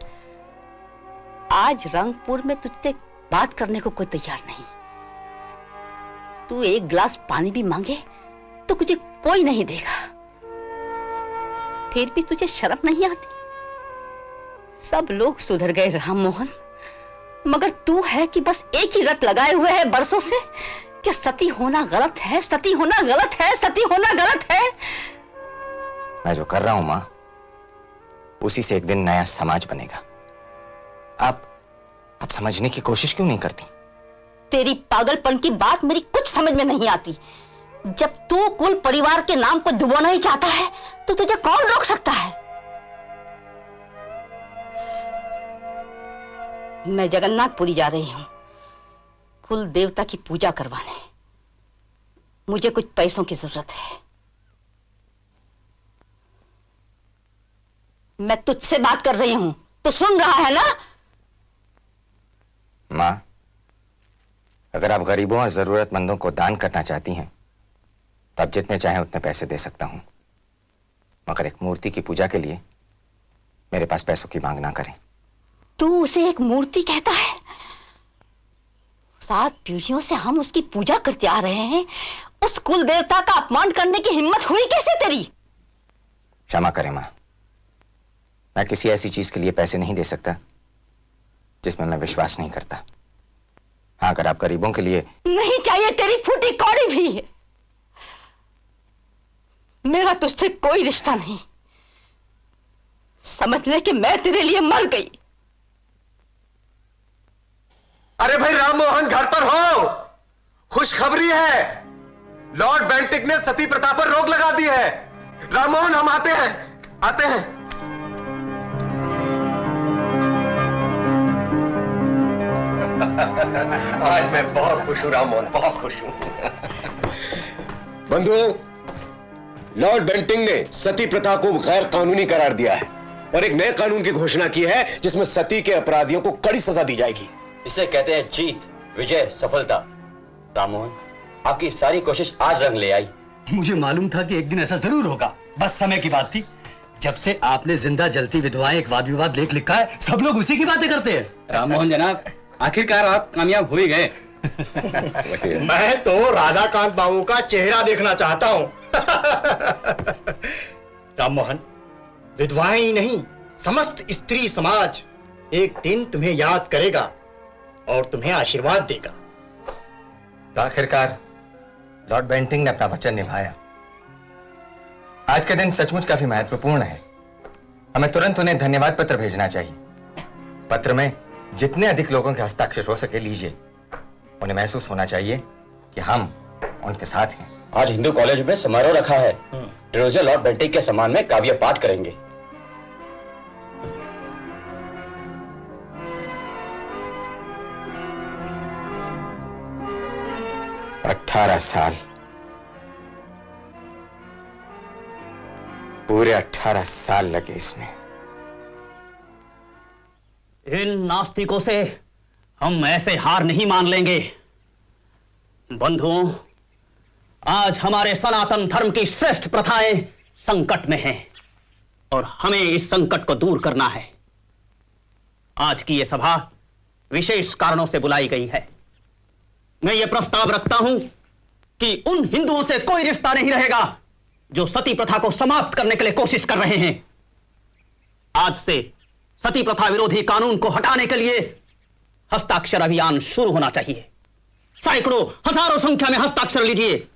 आज रंगपुर में तुझसे बात करने को कोई तैयार नहीं। तू एक गिलास पानी भी मांगे तो तुझे कोई नहीं देगा। फिर भी तुझे शर्म नहीं आती? सब लोग सुधर गए राम मोहन, मगर तू है कि बस एक ही रट लगाए हुए है बरसों से कि सती होना गलत है, सती होना गलत है, सती होना गलत है। मैं जो कर रहा हूं मां, उसी से एक दिन नया समाज बनेगा। आप समझने की कोशिश क्यों नहीं करती? तेरी पागलपन की बात मेरी कुछ समझ में नहीं आती। जब तू कुल परिवार के नाम को डुबोना ही चाहता है तो तुझे कौन रोक सकता है? मैं जगन्नाथपुरी जा रही हूं कुल देवता की पूजा करवाने। मुझे कुछ पैसों की जरूरत है। मैं तुझसे बात कर रही हूं, तो सुन रहा है ना? मां, अगर आप गरीबों और जरूरतमंदों को दान करना चाहती हैं तो आप जितने चाहें उतने पैसे दे सकता हूं, मगर एक मूर्ति की पूजा के लिए मेरे पास पैसों की मांग ना करें। तू उसे एक मूर्ति कहता है? 7 पीढ़ियों से हम उसकी पूजा करते आ रहे हैं। उस कुल देवता का अपमान करने की हिम्मत हुई कैसे तेरी? क्षमा करें मां, मैं किसी ऐसी चीज के लिए पैसे नहीं दे सकता जिसमें मैं विश्वास नहीं करता। हाँ, अगर आप गरीबों के लिए नहीं चाहिए तेरी फूटी कौड़ी भी। मेरा तुझसे कोई रिश्ता नहीं। समझ ले कि मैं तेरे लिए मर गई। अरे भाई राममोहन घर पर हो, खुशखबरी है। लॉर्ड बेंटिक ने सती प्रथा पर रोक लगा दी है। राममोहन हम आते हैं, आते हैं। आज मैं बहुत खुश हूं राममोहन, बहुत खुश हूं। बंधुओं, लॉर्ड बेंटिंग ने सती प्रथा को गैर कानूनी करार दिया है और एक नए कानून की घोषणा की है जिसमें सती के अपराधियों को कड़ी सजा दी जाएगी। इसे कहते हैं जीत, विजय, सफलता। राममोहन, आपकी सारी कोशिश आज रंग ले आई। मुझे मालूम था कि एक दिन ऐसा जरूर होगा, बस समय की बात थी। जब से आपने जिंदा जलती विधवाएं एक वाद विवाद लेख लिखा है, सब लोग उसी की बातें करते हैं। राममोहन जनाब, आखिरकार आप कामयाब हो ही गए। मैं तो राधाकांत बाबू का चेहरा देखना चाहता हूं। राममोहन, विधवाएं ही नहीं, समस्त स्त्री समाज एक दिन तुम्हें याद करेगा और तुम्हें आशीर्वाद देगा। तो आखिरकार लॉर्ड बेंटिंग ने अपना वचन निभाया। आज का दिन सचमुच काफी महत्वपूर्ण है। हमें तुरंत उन्हें धन्यवाद पत्र भेजना चाहिए। पत्र में जितने अधिक लोगों के हस्ताक्षर हो सके लीजिए। उन्हें महसूस होना चाहिए कि हम उनके साथ हैं। आज हिंदू कॉलेज में समारोह रखा है। रोज लॉर्ड बेंटिक के सम्मान में काव्य पाठ करेंगे। 18 साल, पूरे 18 साल लगे इसमें। इन नास्तिकों से हम ऐसे हार नहीं मान लेंगे। बंधुओं, आज हमारे सनातन धर्म की श्रेष्ठ प्रथाएं संकट में हैं और हमें इस संकट को दूर करना है। आज की यह सभा विशेष कारणों से बुलाई गई है। मैं यह प्रस्ताव रखता हूं कि उन हिंदुओं से कोई रिश्ता नहीं रहेगा जो सती प्रथा को समाप्त करने के लिए कोशिश कर रहे हैं। आज से सती प्रथा विरोधी कानून को हटाने के लिए हस्ताक्षर अभियान शुरू होना चाहिए। सैकड़ों हजारों संख्या में हस्ताक्षर लीजिए,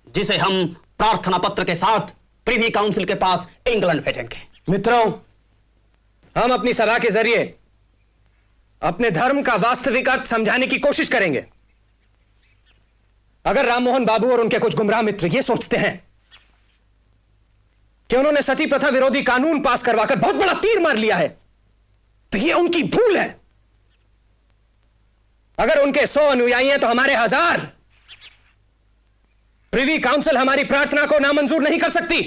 जिसे हम प्रार्थना पत्र के साथ प्रिवी काउंसिल के पास इंग्लैंड भेजेंगे। मित्रों, हम अपनी सभा के जरिए अपने धर्म का वास्तविक अर्थ समझाने की कोशिश करेंगे। अगर राममोहन बाबू और उनके कुछ गुमराह मित्र ये सोचते हैं कि उन्होंने सती प्रथा विरोधी कानून पास करवाकर बहुत बड़ा तीर मार लिया है, तो ये उनकी भूल है। अगर उनके 100 अनुयायी हैं तो हमारे 1000। प्रिवी काउंसिल हमारी प्रार्थना को नामंजूर नहीं कर सकती।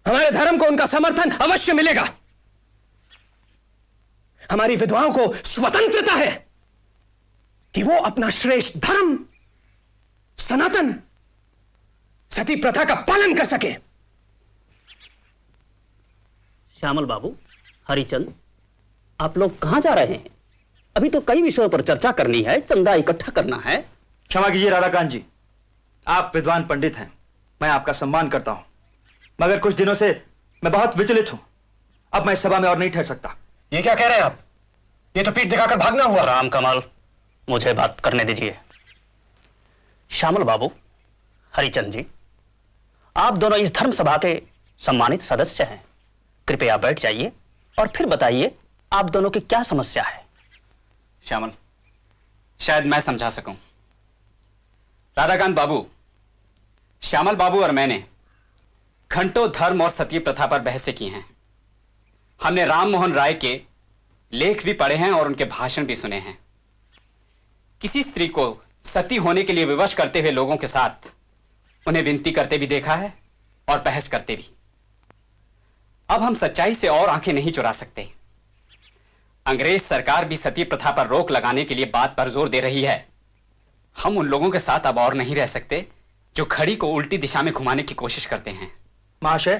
हमारे धर्म को उनका समर्थन अवश्य मिलेगा। हमारी विधवाओं को स्वतंत्रता है कि वो अपना श्रेष्ठ धर्म सनातन सती प्रथा का पालन कर सके। श्यामल बाबू, हरिचंद, आप लोग कहां जा रहे हैं? अभी तो कई विषयों पर चर्चा करनी है, चंदा इकट्ठा करना है। क्षमा कीजिए राधाकांत जी, आप विद्वान पंडित हैं, मैं आपका सम्मान करता हूं, मगर कुछ दिनों से मैं बहुत विचलित हूं। अब मैं इस सभा में और नहीं ठहर सकता। ये क्या कह रहे हैं आप? ये तो पीठ दिखाकर भागना हुआ। राम कमल, मुझे बात करने दीजिए। श्यामल बाबू, हरिचंद जी, आप दोनों इस धर्म सभा के सम्मानित सदस्य हैं। कृपया बैठ जाइए और फिर बताइए आप दोनों की क्या समस्या है। श्यामल, शायद मैं समझा सकूं। राधाकांत बाबू, श्यामल बाबू और मैंने घंटों धर्म और सती प्रथा पर बहसें की हैं। हमने राम मोहन राय के लेख भी पढ़े हैं और उनके भाषण भी सुने हैं। किसी स्त्री को सती होने के लिए विवश करते हुए लोगों के साथ उन्हें विनती करते भी देखा है और बहस करते भी। अब हम सच्चाई से और आंखें नहीं चुरा सकते। अंग्रेज सरकार भी सती प्रथा पर रोक लगाने के लिए बात पर जोर दे रही है। हम उन लोगों के साथ अब और नहीं रह सकते जो घड़ी को उल्टी दिशा में घुमाने की कोशिश करते हैं। महाशय,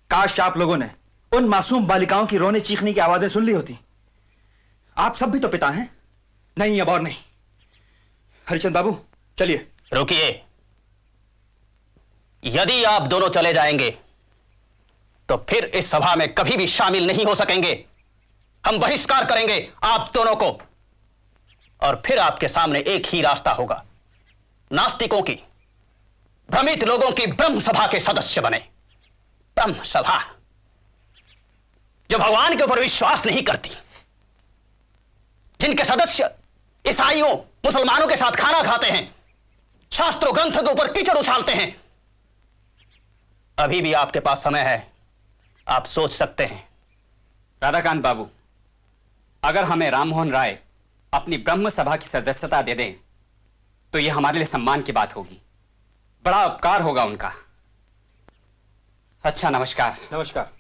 काश आप लोगों ने उन मासूम बालिकाओं की रोने चीखने की आवाजें सुन ली होती। आप सब भी तो पिता हैं। नहीं, अब और नहीं। हरिचंद बाबू, चलिए। रुकिए। यदि आप दोनों चले जाएंगे तो फिर इस सभा में कभी भी शामिल नहीं हो सकेंगे। हम बहिष्कार करेंगे आप दोनों को। और फिर आपके सामने एक ही रास्ता होगा, नास्तिकों की, भ्रमित लोगों की ब्रह्म सभा के सदस्य बने। ब्रह्म सभा जो भगवान के ऊपर विश्वास नहीं करती, जिनके सदस्य ईसाइयों मुसलमानों के साथ खाना खाते हैं, शास्त्रों ग्रंथों के ऊपर कीचड़ उछालते हैं। अभी भी आपके पास समय है, आप सोच सकते हैं। राधाकांत बाबू, अगर हमें राममोहन राय अपनी ब्रह्म सभा की सदस्यता दे दें तो यह हमारे लिए सम्मान की बात होगी, बड़ा उपकार होगा उनका। अच्छा, नमस्कार। नमस्कार।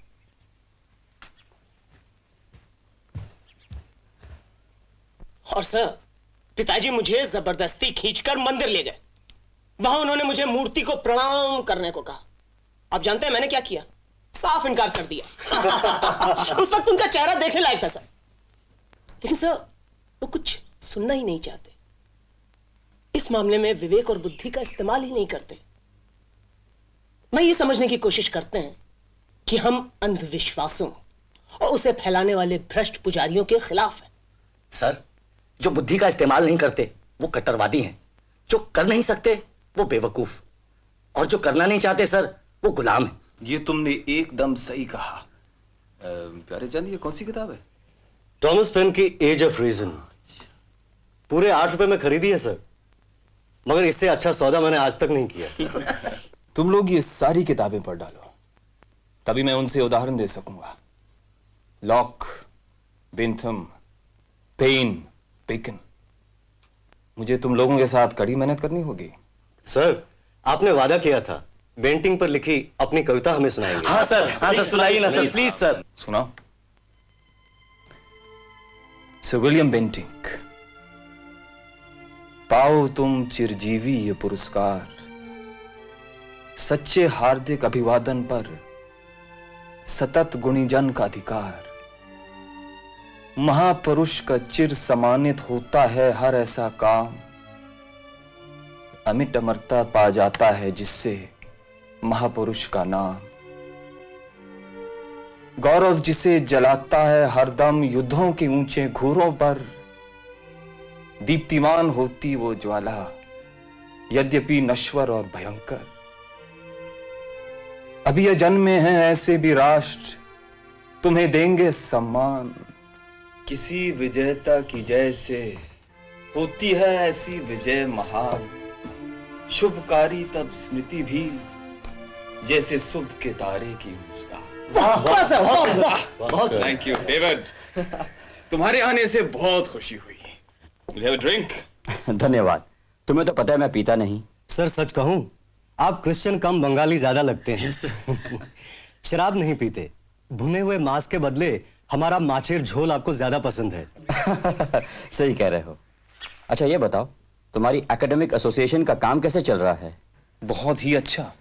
और सर, पिताजी मुझे जबरदस्ती खींचकर मंदिर ले गए। वहां उन्होंने मुझे मूर्ति को प्रणाम करने को कहा। आप जानते हैं मैंने क्या किया? साफ इनकार कर दिया। उस वक्त उनका चेहरा देखने लायक था सर, लेकिन सर वो कुछ सुनना ही नहीं चाहते। इस मामले में विवेक और बुद्धि का इस्तेमाल ही नहीं करते। मैं ये समझने की कोशिश करते हैं कि हम अंधविश्वासों और उसे फैलाने वाले भ्रष्ट पुजारियों के खिलाफ हैं। सर, जो बुद्धि का इस्तेमाल नहीं करते वो कट्टरवादी हैं, जो कर नहीं सकते वो बेवकूफ, और जो करना नहीं चाहते सर वो गुलाम है। ये तुमने एकदम सही कहा। प्यारे चंद, ये कौन सी किताब है? टॉमस पेन की एज ऑफ रीजन। पूरे 8 रुपए में खरीदी है सर, मगर इससे अच्छा सौदा मैंने आज तक नहीं किया। तुम लोग ये सारी किताबें पढ़ डालो, तभी मैं उनसे उदाहरण दे सकूंगा। Locke, Bentham, Paine, Bacon. मुझे तुम लोगों के साथ कड़ी मेहनत करनी होगी। सर, आपने वादा किया था बेंटिंग पर लिखी अपनी कविता हमें सुनाएंगे। हाँ सर, सुनाइए ना सर, प्लीज सर। सुनाओ। सर विलियम बेंटिंग, पाओ तुम चिरजीवी ये पुरस्कार, सच्चे हार्दिक अभिवादन पर सतत गुणीजन का अधिकार। महापुरुष का चिर सम्मानित होता है हर ऐसा काम, अमिट अमरता पा जाता है जिससे महापुरुष का नाम। गौरव जिसे जलाता है हरदम युद्धों के ऊंचे घूरों पर, दीप्तिमान होती वो ज्वाला यद्यपि नश्वर और भयंकर। अभी यह जन्मे हैं ऐसे भी राष्ट्र, तुम्हें देंगे सम्मान। किसी विजेता की जैसे होती है ऐसी विजय महान। शुभकारी तब स्मृति भी जैसे सुबह के तारे की मुस्कान। थैंक यू डेविड, तुम्हारे आने से बहुत खुशी हुई। Will you have a drink? धन्यवाद। तुम्हें तो पता है मैं पीता नहीं। सर सच कहूं, आप क्रिश्चियन कम बंगाली ज्यादा लगते हैं। शराब नहीं पीते, भुने हुए मांस के बदले हमारा माछेर झोल आपको ज्यादा पसंद है। सही कह रहे हो। अच्छा ये बताओ, तुम्हारी एकेडमिक एसोसिएशन का काम कैसे चल रहा है? बहुत ही अच्छा।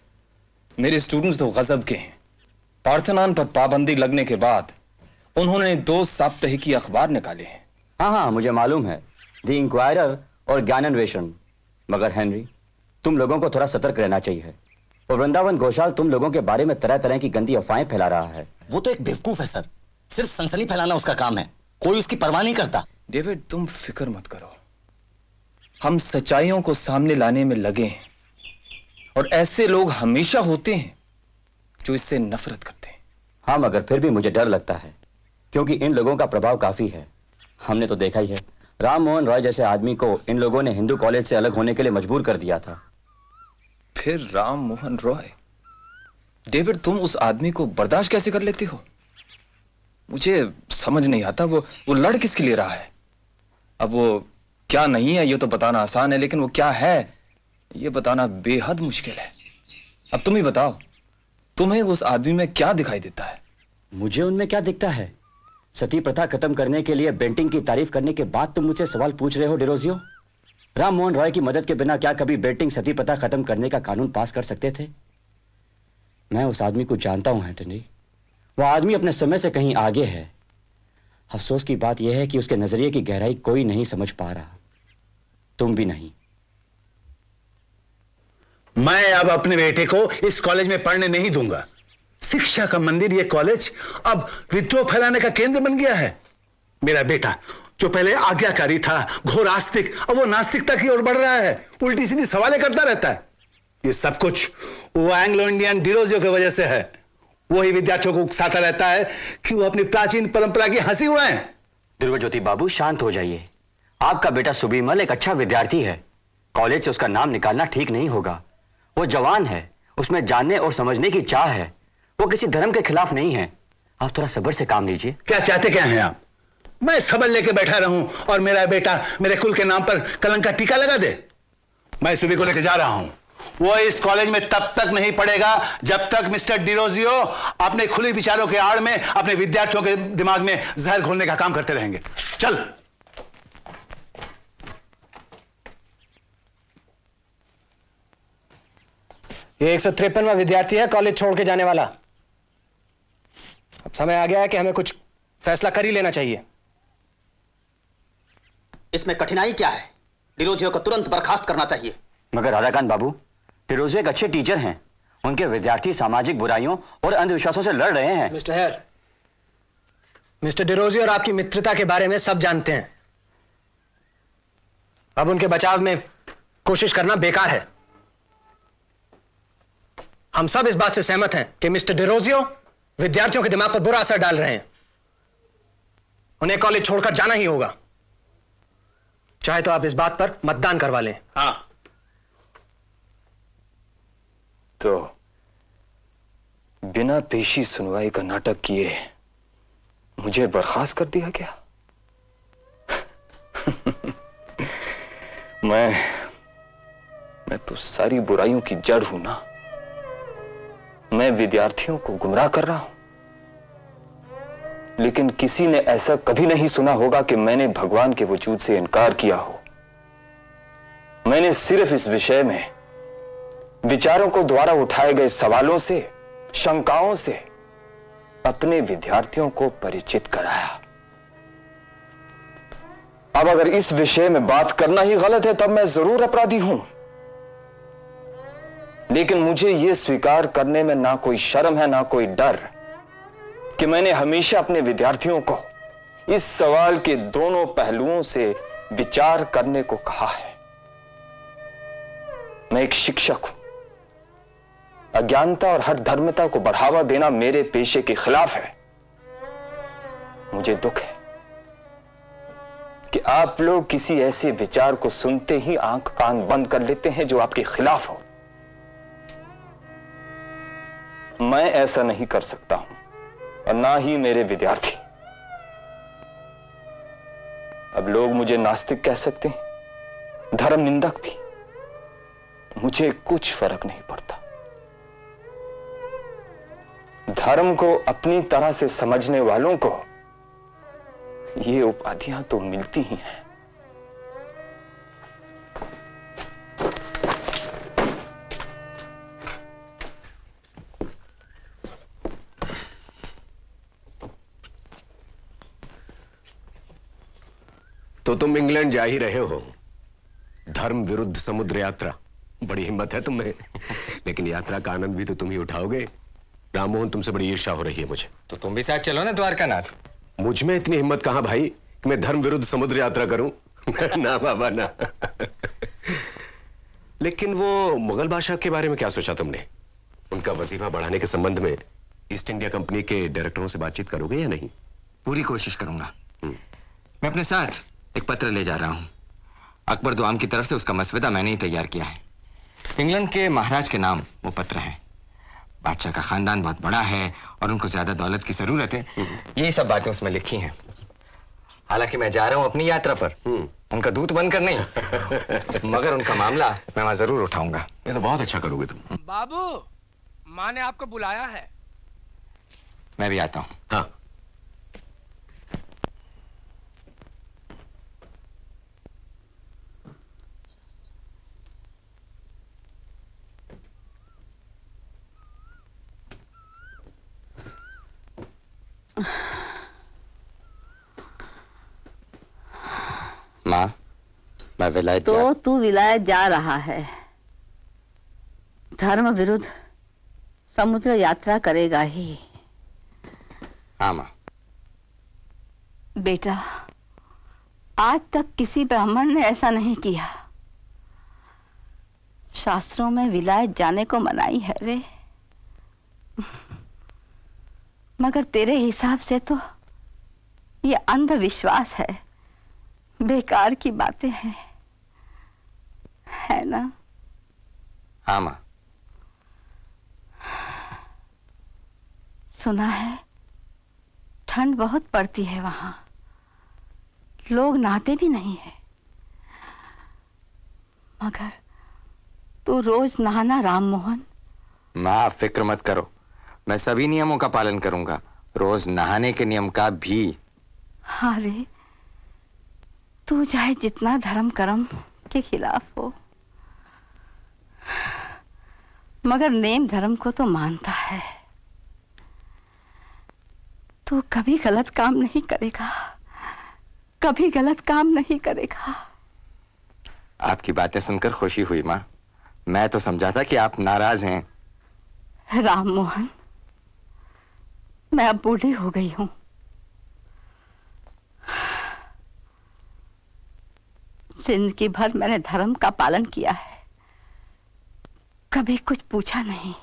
मेरे स्टूडेंट्स तो गजब के हैं। पार्थनान पर पाबंदी लगने के बाद उन्होंने 2 साप्ताहिकी अखबार निकाले हैं। हाँ, मुझे मालूम है, द इंक्वायरर और ज्ञानान्वेषण। मगर हेनरी, तुम लोगों को थोड़ा सतर्क रहना चाहिए। और वृंदावन घोषाल तुम लोगों के बारे में तरह तरह की गंदी अफवाहें फैला रहा है। वो तो एक बेवकूफ है सर, सिर्फ सनसनी फैलाना उसका काम है, कोई उसकी परवाह नहीं करता। डेविड, तुम फिक्र मत करो, हम सच्चाइयों को सामने लाने में लगे हैं और ऐसे लोग हमेशा होते हैं जो इससे नफरत करते हैं। हाँ, मगर फिर भी मुझे डर लगता है क्योंकि इन लोगों का प्रभाव काफी है। हमने तो देखा ही है, राम मोहन रॉय जैसे आदमी को इन लोगों ने हिंदू कॉलेज से अलग होने के लिए मजबूर कर दिया था। फिर राम मोहन रॉय? डेविड, तुम उस आदमी को बर्दाश्त कैसे कर लेते हो? मुझे समझ नहीं आता वो लड़ किसके लिए रहा है। अब वो क्या नहीं है ये तो बताना आसान है, लेकिन वो क्या है ये बताना बेहद मुश्किल है। अब तुम ही बताओ, तुम्हें उस आदमी में क्या दिखाई देता है? मुझे उनमें क्या दिखता है? सती प्रथा खत्म करने के लिए बेंटिंग की तारीफ करने के बाद तुम मुझसे सवाल पूछ रहे हो डिरोजियो? राम मोहन रॉय की मदद के बिना क्या कभी बेंटिंग सती प्रथा खत्म करने का कानून पास कर सकते थे? मैं उस आदमी को जानता हूं एंटनी। वह आदमी अपने समय से कहीं आगे है। अफसोस की बात यह है कि उसके नजरिए की गहराई कोई नहीं समझ पा रहा, तुम भी नहीं। मैं अब अपने बेटे को इस कॉलेज में पढ़ने नहीं दूंगा। शिक्षा का मंदिर ये कॉलेज अब विद्रोह फैलाने का केंद्र बन गया है। मेरा बेटा जो पहले आज्ञाकारी था, घोर आस्तिक, अब वो नास्तिकता की ओर बढ़ रहा है, उल्टी सीधी सवालें करता रहता है। ये सब कुछ वो एंग्लो इंडियन डिरोजियो की वजह से है। वही विद्यार्थियों को उकसाता रहता है कि वो अपनी प्राचीन परंपरा की हंसी उड़ाएं। ध्रुवज्योति बाबू, शांत हो जाइए। आपका बेटा सुबीमल एक अच्छा विद्यार्थी है। कॉलेज से उसका नाम निकालना ठीक नहीं होगा। वो जवान है, उसमें जानने और समझने की चाह है। वो किसी धर्म के खिलाफ नहीं है। आप थोड़ा सब्र से काम लीजिए। क्या चाहते क्या हैं आप? मैं सबर लेके बैठा रहूं और मेरा बेटा मेरे कुल के नाम पर कलंक का टीका लगा दे? मैं सुबी को लेकर जा रहा हूं। वो इस कॉलेज में तब तक नहीं पढ़ेगा जब तक मिस्टर डिरोजियो अपने खुले विचारों के आड़ में अपने विद्यार्थियों के दिमाग में जहर घोलने का काम करते रहेंगे। चल। ये 153वां विद्यार्थी है कॉलेज छोड़ के जाने वाला। अब समय आ गया है कि हमें कुछ फैसला कर ही लेना चाहिए। इसमें कठिनाई क्या है? डिरोजियो को तुरंत बर्खास्त करना चाहिए। मगर राधाकांत बाबू, डिरोजियो एक अच्छे टीचर हैं। उनके विद्यार्थी सामाजिक बुराइयों और अंधविश्वासों से लड़ रहे हैं। मिस्टर हेयर, मिस्टर डिरोजियो और आपकी मित्रता के बारे में सब जानते हैं। अब उनके बचाव में कोशिश करना बेकार है। हम सब इस बात से सहमत हैं कि मिस्टर डिरोजियो विद्यार्थियों के दिमाग पर बुरा असर डाल रहे हैं। उन्हें कॉलेज छोड़कर जाना ही होगा। चाहे तो आप इस बात पर मतदान करवा लें। हाँ। तो बिना पेशी सुनवाई का नाटक किए मुझे बर्खास्त कर दिया गया। मैं तो सारी बुराइयों की जड़ हूं ना। मैं विद्यार्थियों को गुमराह कर रहा हूं, लेकिन किसी ने ऐसा कभी नहीं सुना होगा कि मैंने भगवान के वजूद से इनकार किया हो। मैंने सिर्फ इस विषय में विचारों को द्वारा उठाए गए सवालों से, शंकाओं से अपने विद्यार्थियों को परिचित कराया। अब अगर इस विषय में बात करना ही गलत है तब मैं जरूर अपराधी हूं, लेकिन मुझे यह स्वीकार करने में ना कोई शर्म है ना कोई डर कि मैंने हमेशा अपने विद्यार्थियों को इस सवाल के दोनों पहलुओं से विचार करने को कहा है। मैं एक शिक्षक हूं। अज्ञानता और हर धर्मता को बढ़ावा देना मेरे पेशे के खिलाफ है। मुझे दुख है कि आप लोग किसी ऐसे विचार को सुनते ही आंख कान बंद कर लेते हैं जो आपके खिलाफ हो। मैं ऐसा नहीं कर सकता हूं और ना ही मेरे विद्यार्थी। अब लोग मुझे नास्तिक कह सकते हैं, धर्म निंदक भी। मुझे कुछ फर्क नहीं पड़ता। धर्म को अपनी तरह से समझने वालों को ये उपाधियां तो मिलती ही हैं। तो तुम इंग्लैंड जा ही रहे हो। धर्म विरुद्ध समुद्र यात्रा, बड़ी हिम्मत है तुम में। लेकिन यात्रा का आनंद भी तो तुम ही उठाओगे। राममोहन, तुमसे बड़ी ईर्ष्या हो रही है मुझे। तो तुम भी साथ चलो ना द्वारकानाथ। मुझ में इतनी हिम्मत कहां भाई कि मैं धर्म विरुद्ध समुद्र यात्रा करूं। ना बाबा ना। लेकिन वो मुगल बादशाह के बारे में क्या सोचा तुमने? उनका वजीफा बढ़ाने के संबंध में ईस्ट इंडिया कंपनी के डायरेक्टरों से बातचीत करोगे या नहीं? पूरी कोशिश करूंगा। मैं अपने साथ एक पत्र ले जा रहा हूं। अकबर दुआम की तरफ से उसका मसवदा मैंने ही तैयार किया है। इंग्लैंड के महाराज के नाम वो पत्र है। बादशाह का खानदान बहुत बड़ा है और उनको ज्यादा दौलत की जरूरत है। यही सब बातें उसमें लिखी हैं। हालांकि मैं जा रहा हूं अपनी यात्रा पर, उनका दूत बनकर नहीं, मगर उनका मामला मैं वहां जरूर उठाऊंगा। ये तो बहुत अच्छा करोगे तुम। बाबू, माँ ने आपको बुलाया है। मैं भी आता हूं। हाँ। माँ, मैं विलायत तो तू विलायत जा रहा है, धर्म विरुद्ध समुद्र यात्रा करेगा ही। हाँ माँ। बेटा, आज तक किसी ब्राह्मण ने ऐसा नहीं किया। शास्त्रों में विलायत जाने को मनाही है रे, मगर तेरे हिसाब से तो ये अंधविश्वास है, बेकार की बातें हैं, है ना? हाँ माँ। सुना है ठंड बहुत पड़ती है वहां, लोग नहाते भी नहीं है, मगर तू रोज नहाना राम मोहन। माँ फिक्र मत करो, मैं सभी नियमों का पालन करूंगा, रोज नहाने के नियम का भी। हाँ रे, तू चाहे जितना धर्म कर्म के खिलाफ हो, मगर नेम धर्म को तो मानता है। तू कभी गलत काम नहीं करेगा, कभी गलत काम नहीं करेगा। आपकी बातें सुनकर खुशी हुई माँ। मैं तो समझा था कि आप नाराज हैं। राम मोहन, मैं अब बूढ़ी हो गई हूं। जिंदगी भर मैंने धर्म का पालन किया है, कभी कुछ पूछा नहीं।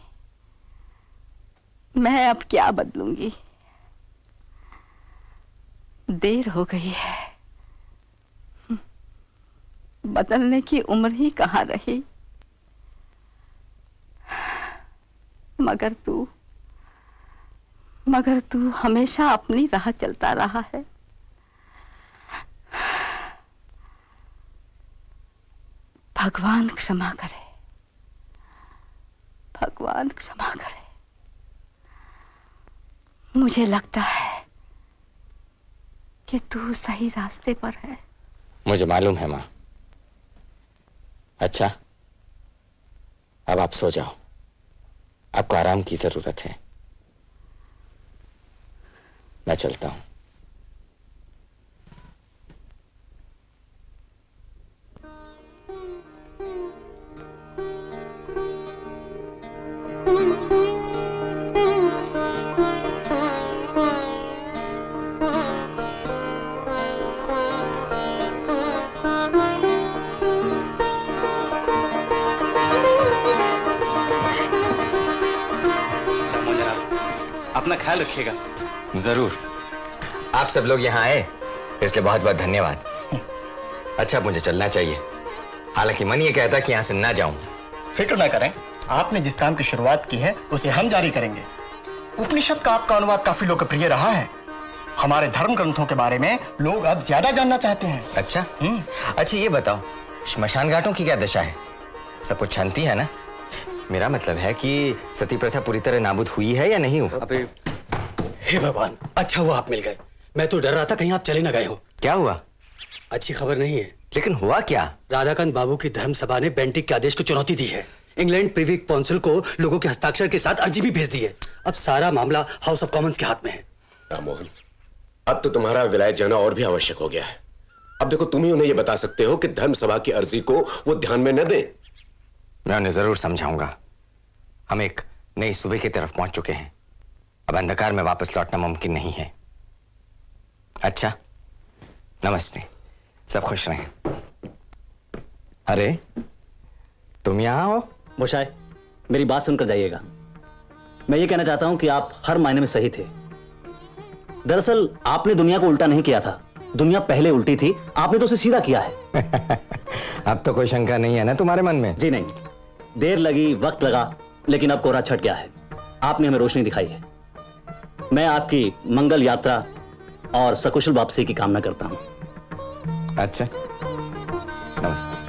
मैं अब क्या बदलूंगी? देर हो गई है, बदलने की उम्र ही कहां रही। मगर तू हमेशा अपनी राह चलता रहा है। भगवान क्षमा करे, भगवान क्षमा करे। मुझे लगता है कि तू सही रास्ते पर है। मुझे मालूम है माँ। अच्छा, अब आप सो जाओ, आपको आराम की जरूरत है। मैं चलता हूं। अपना ख्याल रखिएगा। जरूर। आप सब लोग यहाँ आए इसलिए बहुत बहुत धन्यवाद। अच्छा, मुझे चलना चाहिए, हालांकि मन ये कहता कि यहाँ से ना जाऊं। फिक्र ना करें, आपने जिस काम की शुरुआत की है उसे हम जारी करेंगे। उपनिषद का आपका अनुवाद काफी लोकप्रिय रहा है। हमारे धर्म ग्रंथों के बारे में लोग अब ज्यादा जानना चाहते हैं। अच्छा। अच्छा ये बताओ, श्मशान घाटों की क्या दशा है? सब कुछ शांति है ना? मेरा मतलब है कि सती प्रथा पूरी तरह नाबूद हुई है या नहीं हुई? हे भगवान, अच्छा हुआ आप मिल गए। मैं तो डर रहा था कहीं आप चले ना गए हो। क्या हुआ? अच्छी खबर नहीं है। लेकिन हुआ क्या? राधाकांत बाबू की धर्म सभा ने बेंटिक के आदेश को चुनौती दी है। इंग्लैंड प्रिवी काउंसिल को लोगों के हस्ताक्षर के साथ अर्जी भी भेज दी है। अब सारा मामला हाउस ऑफ कॉमन्स के हाथ में है। राममोहन, अब तो तुम्हारा विलायत जाना और भी आवश्यक हो गया है। अब देखो, तुम ही उन्हें यह बता सकते हो कि धर्म सभा की अर्जी को वो ध्यान में न दें। मैं उन्हें जरूर समझाऊंगा। हम एक नई सुबह की तरफ पहुंच चुके हैं, अब अंधकार में वापस लौटना मुमकिन नहीं है। अच्छा, नमस्ते, सब खुश रहें। अरे तुम यहां हो? मोशाय, मेरी बात सुनकर जाइएगा। मैं ये कहना चाहता हूं कि आप हर मायने में सही थे। दरअसल आपने दुनिया को उल्टा नहीं किया था, दुनिया पहले उल्टी थी, आपने तो उसे सीधा किया है। अब तो कोई शंका नहीं है ना तुम्हारे मन में? जी नहीं, देर लगी, वक्त लगा, लेकिन अब कोहरा छट गया है। आपने हमें रोशनी दिखाई है। मैं आपकी मंगल यात्रा और सकुशल वापसी की कामना करता हूं। अच्छा, नमस्ते।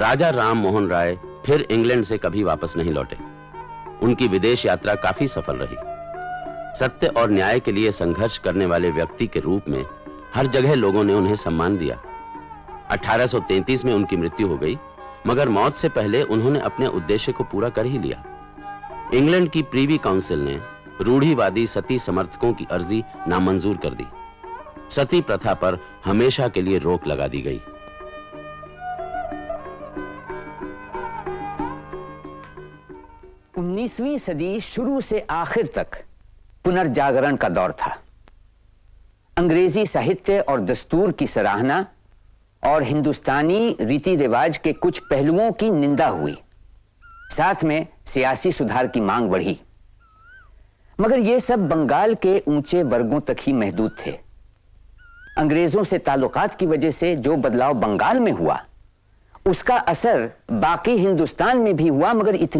राजा राम मोहन राय फिर इंग्लैंड से कभी वापस नहीं लौटे। उनकी विदेश यात्रा काफी सफल रही। सत्य और न्याय के लिए संघर्ष करने वाले व्यक्ति के रूप में हर जगह लोगों ने उन्हें सम्मान दिया। 1833 में उनकी मृत्यु हो गई, मगर मौत से पहले उन्होंने अपने उद्देश्य को पूरा कर ही लिया। इंग्लैंड की प्रीवी काउंसिल ने रूढ़िवादी सती समर्थकों की अर्जी नामंजूर कर दी। सती प्रथा पर हमेशा के लिए रोक लगा दी गई। उन्नीसवीं सदी शुरू से आखिर तक पुनर्जागरण का दौर था। अंग्रेजी साहित्य और दस्तूर की सराहना और हिंदुस्तानी रीति रिवाज के कुछ पहलुओं की निंदा हुई। साथ में सियासी सुधार की मांग बढ़ी। मगर यह सब बंगाल के ऊंचे वर्गों तक ही महदूद थे। अंग्रेजों से ताल्लुकात की वजह से जो बदलाव बंगाल में हुआ, उसका असर बाकी हिंदुस्तान में भी हुआ, मगर इतनी